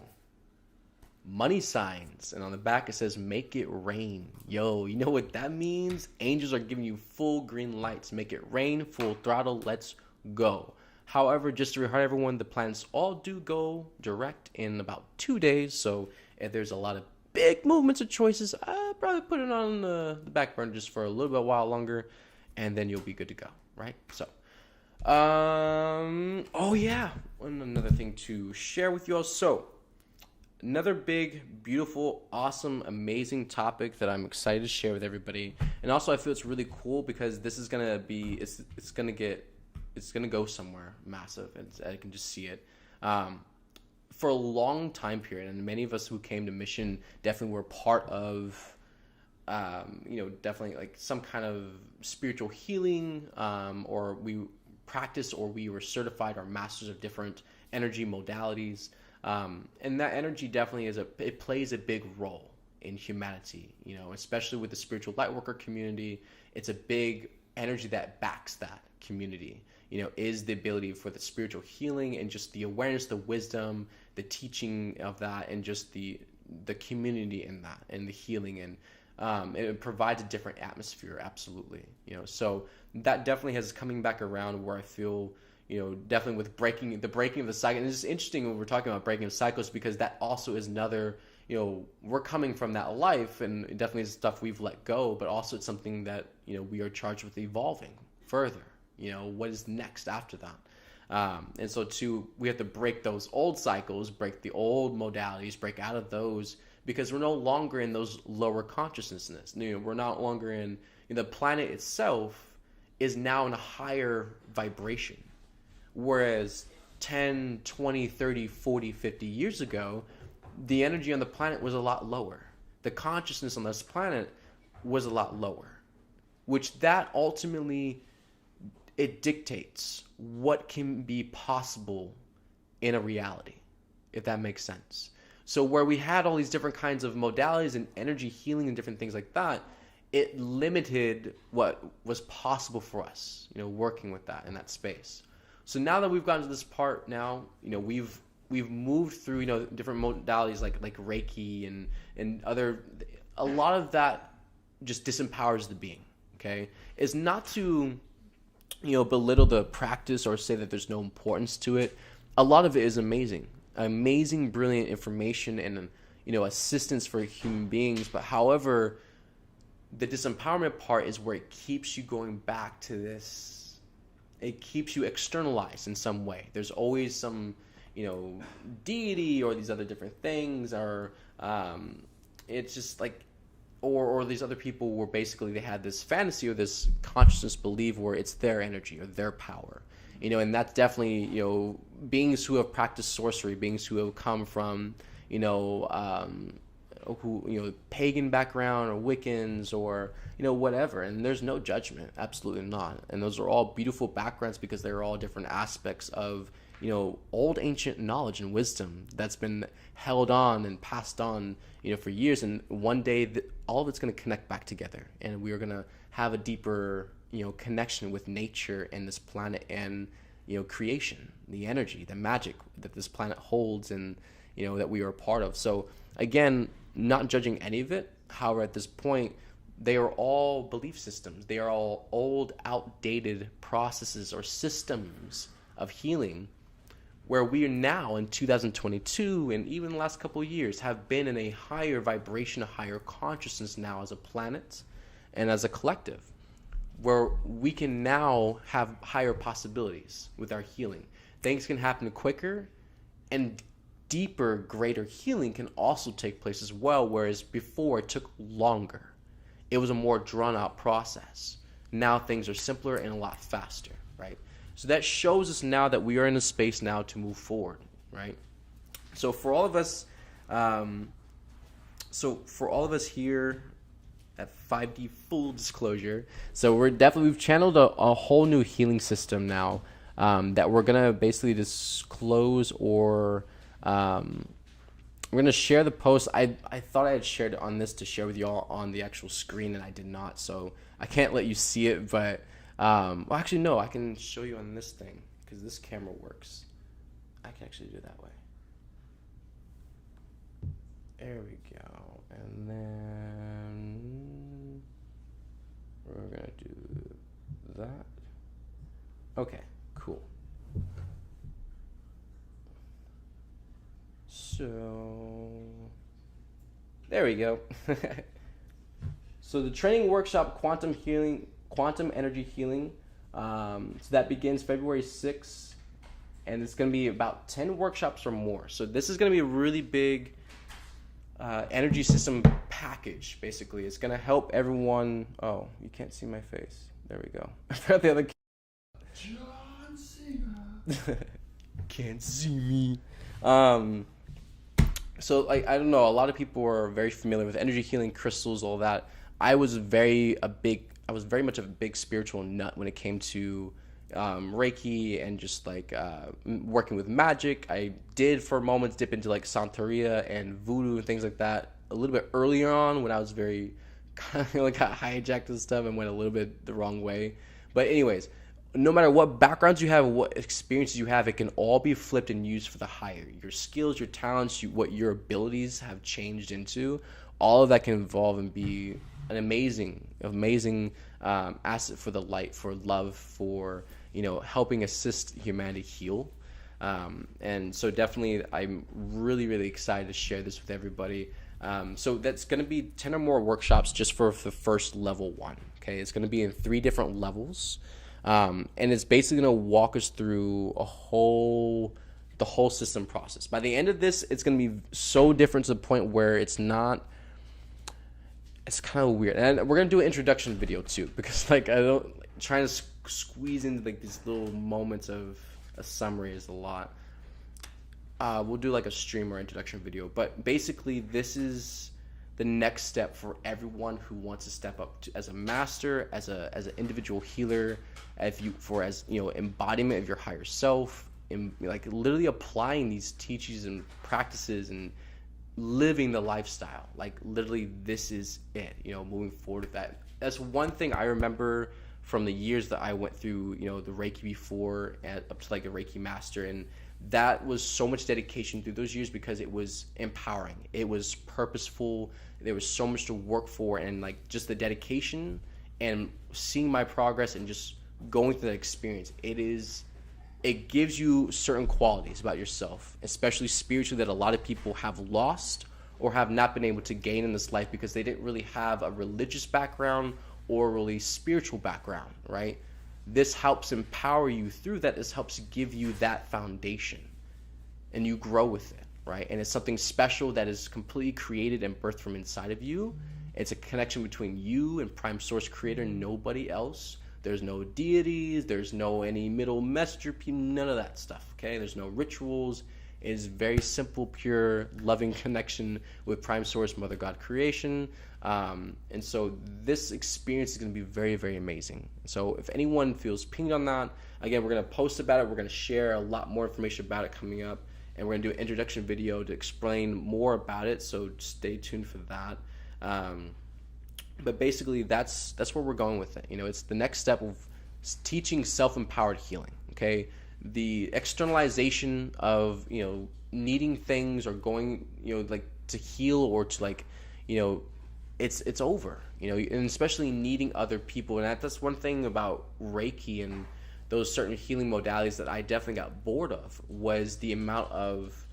money signs, and on the back it says make it rain. Yo, you know what that means? Angels are giving you full green lights. Make it rain, full throttle, let's go. However, just to remind everyone, the planets all do go direct in about 2 days, so if there's a lot of big movements or choices, I'll probably put it on the back burner just for a little bit while longer, and then you'll be good to go, right? So oh yeah, another thing to share with you all. So another big, beautiful, awesome, amazing topic that I'm excited to share with everybody. And also I feel it's really cool because this is gonna be it's gonna go somewhere massive, and I can just see it. For a long time period, and many of us who came to Mission definitely were part of definitely like some kind of spiritual healing, or we practiced, or we were certified or masters of different energy modalities. And that energy definitely it plays a big role in humanity, especially with the spiritual lightworker community. It's a big energy that backs that community, is the ability for the spiritual healing and just the awareness, the wisdom, the teaching of that, and just the community in that and the healing. And it provides a different atmosphere. Absolutely. So that definitely has coming back around where I feel, definitely with breaking of the cycle. And it's interesting when we're talking about breaking of cycles, because that also is another, we're coming from that life, and definitely is stuff we've let go, but also it's something that, we are charged with evolving further. What is next after that? And so we have to break those old cycles, break the old modalities, break out of those, because we're no longer in those lower consciousnesses. We're not longer in the planet itself is now in a higher vibration. Whereas 10, 20, 30, 40, 50 years ago, the energy on the planet was a lot lower. The consciousness on this planet was a lot lower, which that ultimately, it dictates what can be possible in a reality, if that makes sense. So where we had all these different kinds of modalities and energy healing and different things like that, it limited what was possible for us, working with that in that space. So now that we've gotten to this part now, we've moved through, different modalities like Reiki and other, a lot of that just disempowers the being, okay? It's not to, belittle the practice or say that there's no importance to it. A lot of it is amazing, brilliant information and, assistance for human beings. But however, the disempowerment part is where it keeps you going back to this. It keeps you externalized in some way. There's always some, deity or these other different things, or it's just like, or these other people were basically, they had this fantasy or this consciousness belief where it's their energy or their power, and that's definitely, beings who have practiced sorcery, beings who have come from, who, pagan background or Wiccans or, whatever. And there's no judgment. Absolutely not. And those are all beautiful backgrounds because they're all different aspects of, old ancient knowledge and wisdom that's been held on and passed on, for years. And one day all of it's going to connect back together, and we are going to have a deeper, connection with nature and this planet and, creation, the energy, the magic that this planet holds and, that we are a part of. So again, not judging any of it. However, at this point, they are all belief systems. They are all old, outdated processes or systems of healing, where we are now in 2022 and even the last couple of years have been in a higher vibration, a higher consciousness now as a planet and as a collective, where we can now have higher possibilities with our healing. Things can happen quicker, and deeper, greater healing can also take place as well, whereas before it took longer. It was a more drawn-out process. Now things are simpler and a lot faster, right? So that shows us now that we are in a space now to move forward, right? So for all of us, here at 5D full disclosure, so we've channeled a whole new healing system now that we're gonna basically disclose, or we're gonna share the post. I thought I had shared it on this to share with y'all on the actual screen, and I did not, so I can't let you see it, but well, actually, no, I can show you on this thing because this camera works. I can actually do it that way. There we go. And then we're going to do that. Okay, cool. So, there we go. So the training workshop, Quantum Energy Healing, so that begins February 6th, and it's going to be about 10 workshops or more. So this is going to be a really big energy system package, basically. It's going to help everyone. Oh, you can't see my face. There we go. I forgot the other. John Cena. Can't see me. So, like, I don't know, a lot of people are very familiar with energy healing, crystals, all that. I was very much of a big spiritual nut when it came to Reiki and just like working with magic. I did for moments dip into like Santeria and voodoo and things like that a little bit earlier on when I was very kind of like got hijacked and stuff and went a little bit the wrong way. But anyways, no matter what backgrounds you have, what experiences you have, it can all be flipped and used for the higher. Your skills, your talents, what your abilities have changed into, all of that can evolve and be an amazing asset for the light, for love, for helping assist humanity heal. And so definitely I'm really excited to share this with everybody. So that's going to be 10 or more workshops just for the first level 1. Okay, it's going to be in 3 different levels, and it's basically going to walk us through the whole system process. By the end of this, it's going to be so different to the point where it's kind of weird. And we're going to do an introduction video too, because like trying to squeeze into like these little moments of a summary is a lot. We'll do like a stream or introduction video, but basically this is the next step for everyone who wants to step up as a master, as an individual healer, embodiment of your higher self, and like literally applying these teachings and practices and living the lifestyle. Like literally this is it, moving forward with that. That's one thing I remember from the years that I went through, the Reiki before up to like a Reiki master, and that was so much dedication through those years because it was empowering. It was purposeful. There was so much to work for, and like just the dedication and seeing my progress and just going through that experience. It gives you certain qualities about yourself, especially spiritually, that a lot of people have lost or have not been able to gain in this life because they didn't really have a religious background or really spiritual background, right? This helps empower you through that. This helps give you that foundation, and you grow with it, right? And it's something special that is completely created and birthed from inside of you. It's a connection between you and Prime Source Creator, nobody else. There's no deities, there's no any middle messenger people, none of that stuff, okay? There's no rituals. is very simple, pure, loving connection with Prime Source, Mother God creation. And so this experience is going to be very, very amazing. So if anyone feels pinged on that, again, we're going to post about it. We're going to share a lot more information about it coming up. And we're going to do an introduction video to explain more about it. So stay tuned for that. But basically, that's where we're going with it. You know, it's the next step of teaching self-empowered healing. Okay, the externalization of, you know, needing things or going, you know, like to heal or to, like, you know, it's over. You know, and especially needing other people. And that's one thing about Reiki and those certain healing modalities that I definitely got bored of, was the amount of,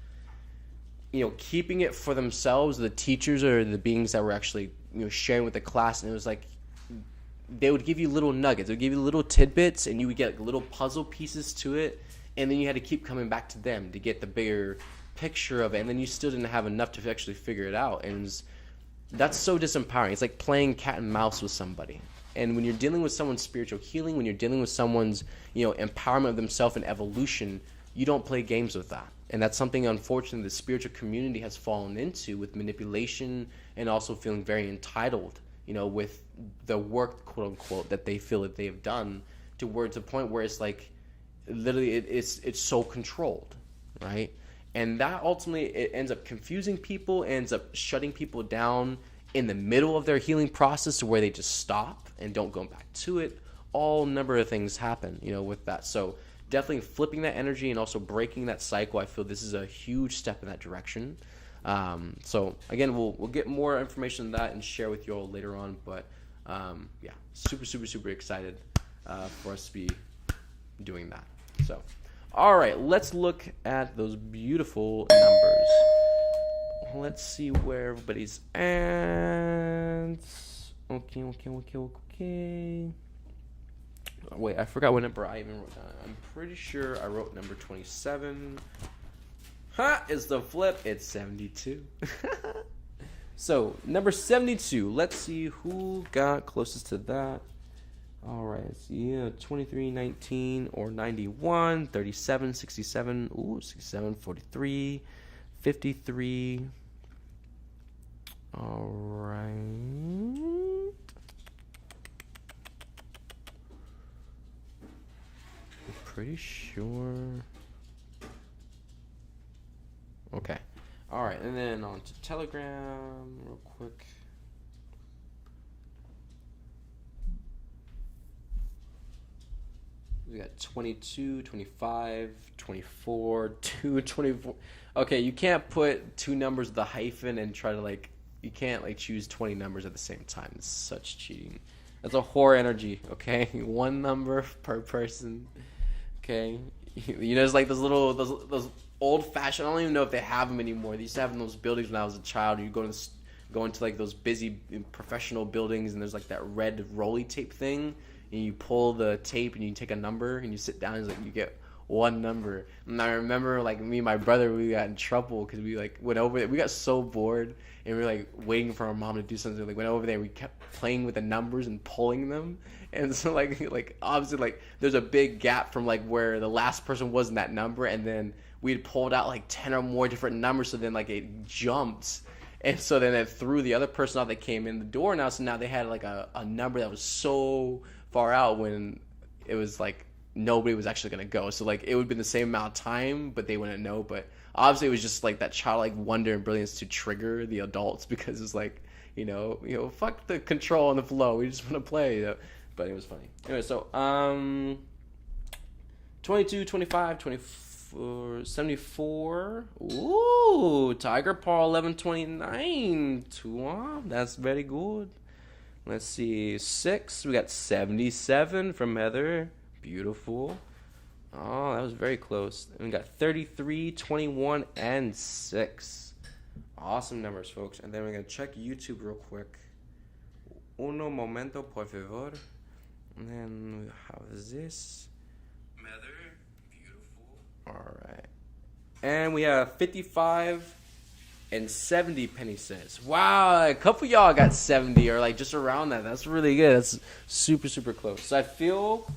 you know, keeping it for themselves, the teachers or the beings that were actually, you know, sharing with the class. And it was like, they would give you little nuggets. They would give you little tidbits, and you would get like little puzzle pieces to it. And then you had to keep coming back to them to get the bigger picture of it. And then you still didn't have enough to actually figure it out. And that's so disempowering. It's like playing cat and mouse with somebody. And when you're dealing with someone's spiritual healing, when you're dealing with someone's, you know, empowerment of themselves and evolution, you don't play games with that. And that's something, unfortunately, the spiritual community has fallen into, with manipulation and also feeling very entitled, you know, with the work, quote unquote, that they feel that they have done, to where it's a point where it's like, literally, it's so controlled, right? And that ultimately, it ends up confusing people, ends up shutting people down in the middle of their healing process, to where they just stop and don't go back to it. All number of things happen, you know, with that. So definitely flipping that energy and also breaking that cycle. I feel this is a huge step in that direction. So again, we'll get more information on that and share with you all later on. But yeah, super excited for us to be doing that. So, all right, let's look at those beautiful numbers. Let's see where everybody's at. Okay. Wait, I forgot what number I even wrote down. I'm pretty sure I wrote number 27. Ha! It's the flip. It's 72. So, number 72. Let's see who got closest to that. All right. So, yeah, 23, 19, or 91, 37, 67. Ooh, 67, 43, 53. All right. Pretty sure. Okay. All right, and then on to Telegram real quick. We got 22, 25, 24, 2, 24. Okay, you can't put two numbers with a hyphen and try to, like, you can't, like, choose 20 numbers at the same time. It's such cheating. That's a whore energy, okay? One number per person. Okay, you know, it's like those old fashioned. I don't even know if they have them anymore. They used to have in those buildings when I was a child. You go into like those busy professional buildings, and there's like that red rolly tape thing, and you pull the tape and you take a number and you sit down and it's like you get one number. And I remember, like, me and my brother, we got in trouble because we, like, went over there. We got so bored and we were, like, waiting for our mom to do something. Like, went over there and we kept playing with the numbers and pulling them. And so, like obviously, like, there's a big gap from, like, where the last person was in that number, and then we had pulled out, like, 10 or more different numbers, so then, like, it jumped. And so then it threw the other person out that came in the door now. So now they had, like, a number that was so far out when it was, like, nobody was actually going to go. So, like, it would have been the same amount of time, but they wouldn't know. But obviously it was just, like, that childlike wonder and brilliance to trigger the adults, because it's like, you know, fuck the control and the flow. We just want to play. You know? But it was funny. Anyway, so 22, 25, 24, 74. Ooh, Tiger Paw 1129. That's very good. Let's see. 6. We got 77 from Heather. Beautiful. Oh, that was very close. And we got 33, 21, and 6. Awesome numbers, folks. And then we're going to check YouTube real quick. Uno momento, por favor. And then how is this? Heather. Beautiful. All right. And we have 55 and 70, Penny says. Wow, a couple of y'all got 70 or, like, just around that. That's really good. That's super close. So I feel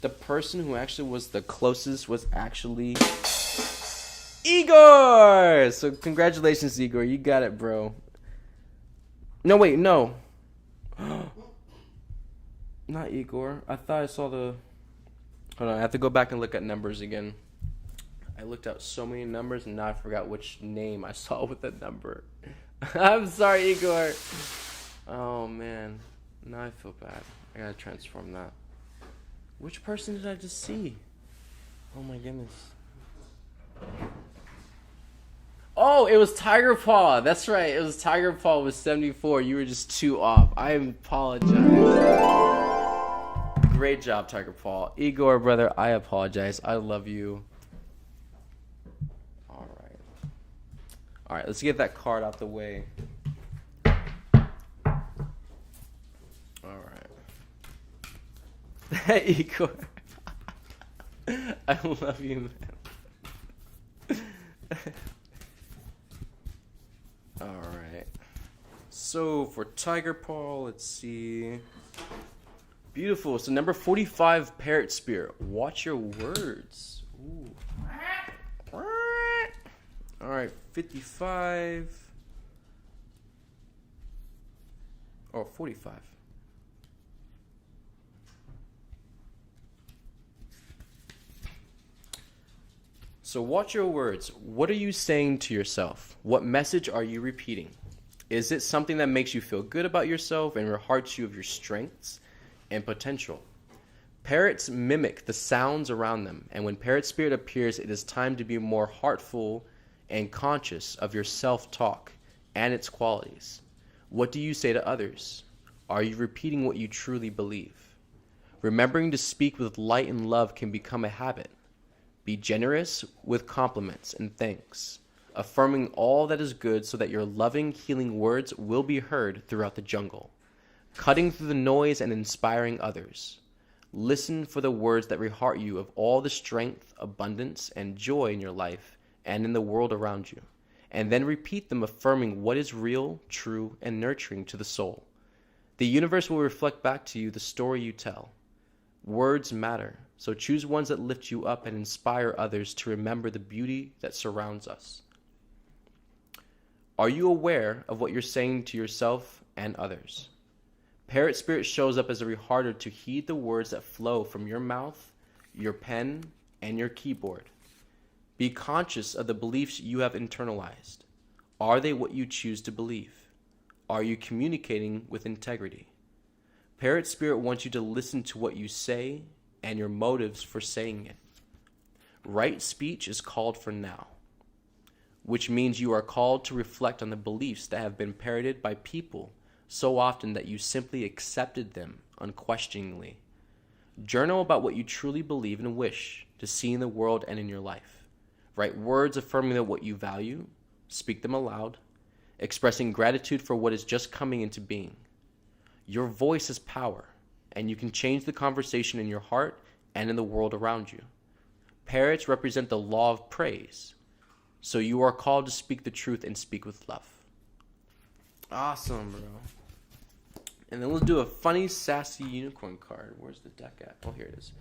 the person who actually was the closest was actually Igor! So congratulations, Igor. You got it, bro. No, wait, no. Not Igor. I thought I saw the... Hold on, I have to go back and look at numbers again. I looked at so many numbers and now I forgot which name I saw with that number. I'm sorry, Igor. Oh, man. Now I feel bad. I gotta transform that. Which person did I just see? Oh, my goodness. Oh, it was Tiger Paw. That's right. It was Tiger Paw with 74. You were just 2 off. I apologize. Great job, Tiger Paw. Igor, brother, I apologize. I love you. All right, let's get that card out the way. All right. Igor. I love you, man. All right. So for Tiger Paw, let's see. Beautiful. So number 45, Parrot Spirit. Watch your words. Ooh. All right, 55. Oh, 45. So watch your words. What are you saying to yourself? What message are you repeating? Is it something that makes you feel good about yourself and reminds you of your strengths and potential? Parrots mimic the sounds around them, and when Parrot Spirit appears, it is time to be more heartful and conscious of your self-talk and its qualities. What do you say to others? Are you repeating what you truly believe? Remembering to speak with light and love can become a habit. Be generous with compliments and thanks, affirming all that is good so that your loving, healing words will be heard throughout the jungle. Cutting through the noise and inspiring others. Listen for the words that reheart you of all the strength, abundance, and joy in your life and in the world around you, and then repeat them affirming what is real, true, and nurturing to the soul. The universe will reflect back to you the story you tell. Words matter, so choose ones that lift you up and inspire others to remember the beauty that surrounds us. Are you aware of what you're saying to yourself and others? Parrot Spirit shows up as a reharder to heed the words that flow from your mouth, your pen, and your keyboard. Be conscious of the beliefs you have internalized. Are they what you choose to believe? Are you communicating with integrity? Parrot Spirit wants you to listen to what you say and your motives for saying it. Right speech is called for now, which means you are called to reflect on the beliefs that have been parroted by people so often that you simply accepted them unquestioningly. Journal about what you truly believe and wish to see in the world and in your life. Write words affirming that what you value, speak them aloud, expressing gratitude for what is just coming into being. Your voice is power, and you can change the conversation in your heart and in the world around you. Parrots represent the law of praise, so you are called to speak the truth and speak with love. Awesome, bro. And then let's do a funny, sassy unicorn card. Where's the deck at? Oh, here it is.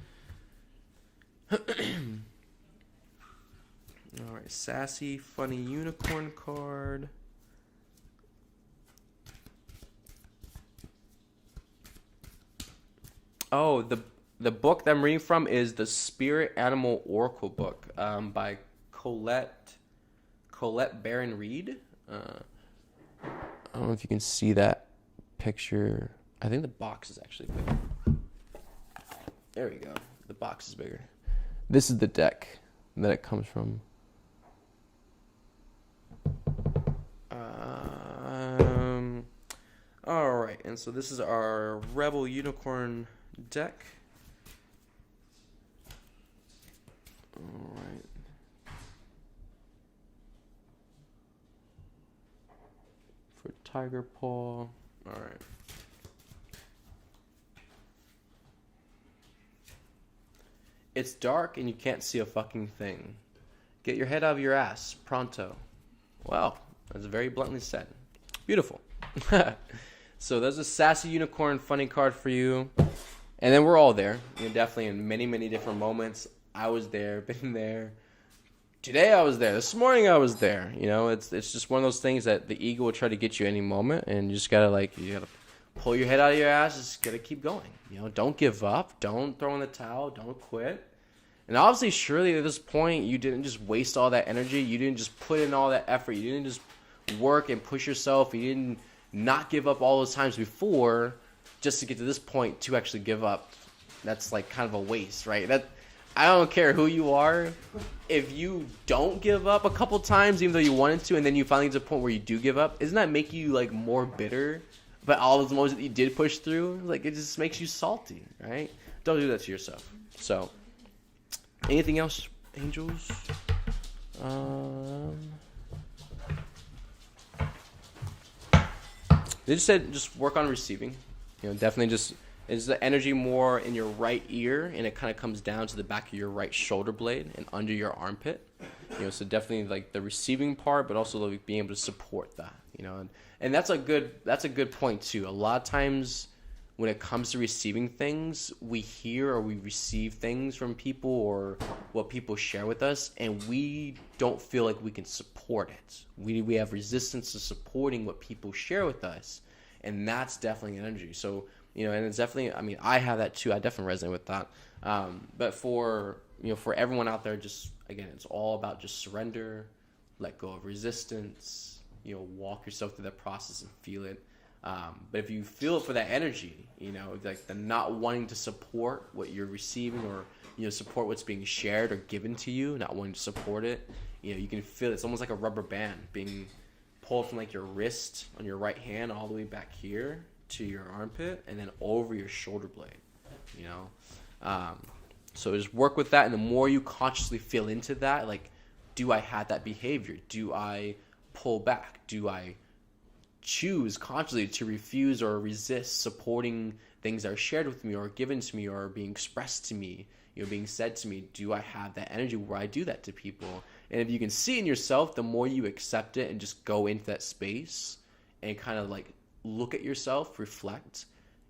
All right, sassy, funny unicorn card. Oh, the book that I'm reading from is the Spirit Animal Oracle book by Colette Baron Reed. I don't know if you can see that picture. I think the box is actually bigger. There we go. The box is bigger. This is the deck that it comes from. All right, and so this is our Rebel Unicorn deck. All right. For Tiger Paw. All right. It's dark and you can't see a fucking thing. Get your head out of your ass, pronto. Wow, that's very bluntly said. Beautiful. So there's a sassy unicorn funny card for you. And then we're all there. Definitely in many, many different moments. I was there, been there. today I was there. This morning I was there. You know, it's just one of those things that the ego will try to get you any moment, and you just gotta pull your head out of your ass. Just gotta keep going. You know, don't give up. Don't throw in the towel. Don't quit. And obviously, surely at this point, you didn't just waste all that energy. You didn't just put in all that effort. You didn't just work and push yourself. You didn't not give up all those times before just to get to this point to actually give up. That's like kind of a waste, right? That I don't care who you are. If you don't give up a couple times, even though you wanted to, and then you finally get to a point where you do give up, doesn't that make you like more bitter about all those moments that you did push through? Like, it just makes you salty, right? Don't do that to yourself. So, anything else, angels? They just said just work on receiving. You know, definitely just is the energy more in your right ear, and it kind of comes down to the back of your right shoulder blade and under your armpit. You know, so definitely like the receiving part, but also like being able to support that. You know, and that's a good point too. A lot of times when it comes to receiving things, we hear or we receive things from people or what people share with us, and we don't feel like we can support it. We have resistance to supporting what people share with us, and that's definitely an energy. So, you know, and it's definitely, I mean, I have that too. I definitely resonate with that. But for everyone out there, just, again, it's all about just surrender, let go of resistance, you know, walk yourself through that process and feel it. But if you feel it for that energy, you know, like the not wanting to support what you're receiving or, you know, support what's being shared or given to you, not wanting to support it, you know, you can feel it. It's almost like a rubber band being pulled from like your wrist on your right hand all the way back here to your armpit and then over your shoulder blade, you know. So just work with that, and the more you consciously feel into that, like, do I have that behavior? Do I pull back? Do I choose consciously to refuse or resist supporting things that are shared with me or given to me or being expressed to me, you know, being said to me? Do I have that energy where I do that to people? And if you can see in yourself, the more you accept it and just go into that space and kind of like look at yourself, reflect,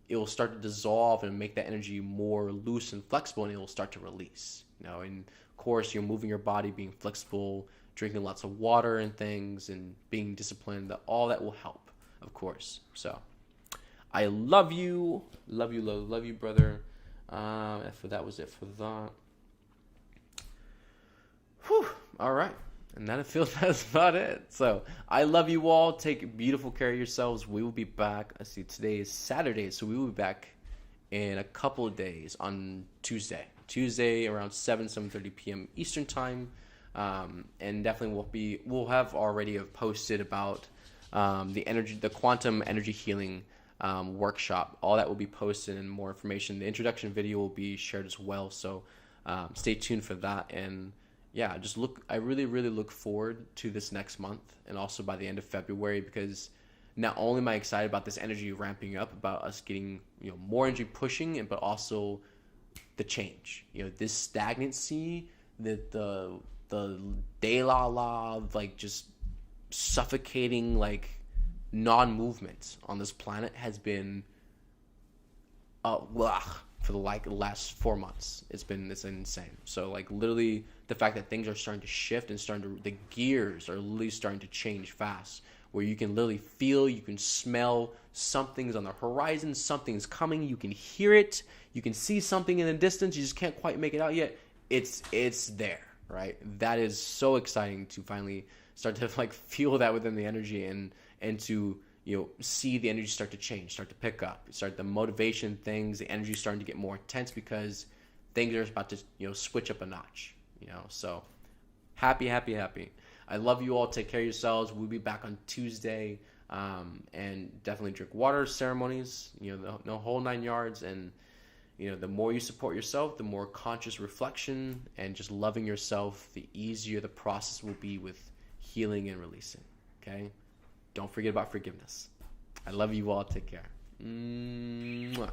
it will start to dissolve and make that energy more loose and flexible, and it will start to release. You know, and of course, you're moving your body, being flexible, drinking lots of water and things, and being disciplined. All that will help, of course. So, I love you, love you, brother. That was it for that. Whew. All right. And that feels that's about it. So I love you all. Take beautiful care of yourselves. We will be back. I see today is Saturday, so we will be back in a couple of days on Tuesday. Tuesday around 7:30 p.m. Eastern time. And definitely we'll have already posted about the quantum energy healing workshop. All that will be posted and more information. The introduction video will be shared as well. So stay tuned for that. And yeah, I really, really look forward to this next month and also by the end of February, because not only am I excited about this energy ramping up, about us getting, you know, more energy pushing, but also the change. You know, this stagnancy, the de la la of like just suffocating like non-movement on this planet has been for the last 4 months. It's insane. So like literally the fact that things are starting to shift and the gears are literally starting to change fast, where you can literally feel, you can smell something's on the horizon, something's coming, you can hear it, you can see something in the distance, you just can't quite make it out yet. It's there, right? That is so exciting to finally start to like feel that within the energy and to, you know, see the energy start to change, start to pick up, start the motivation things, the energy starting to get more intense because things are about to, you know, switch up a notch, you know. So happy. I love you all. Take care of yourselves. We'll be back on Tuesday, and definitely drink water ceremonies, you know, the whole 9 yards. And, you know, the more you support yourself, the more conscious reflection and just loving yourself, the easier the process will be with healing and releasing. Okay? Don't forget about forgiveness. I love you all. Take care. Mwah.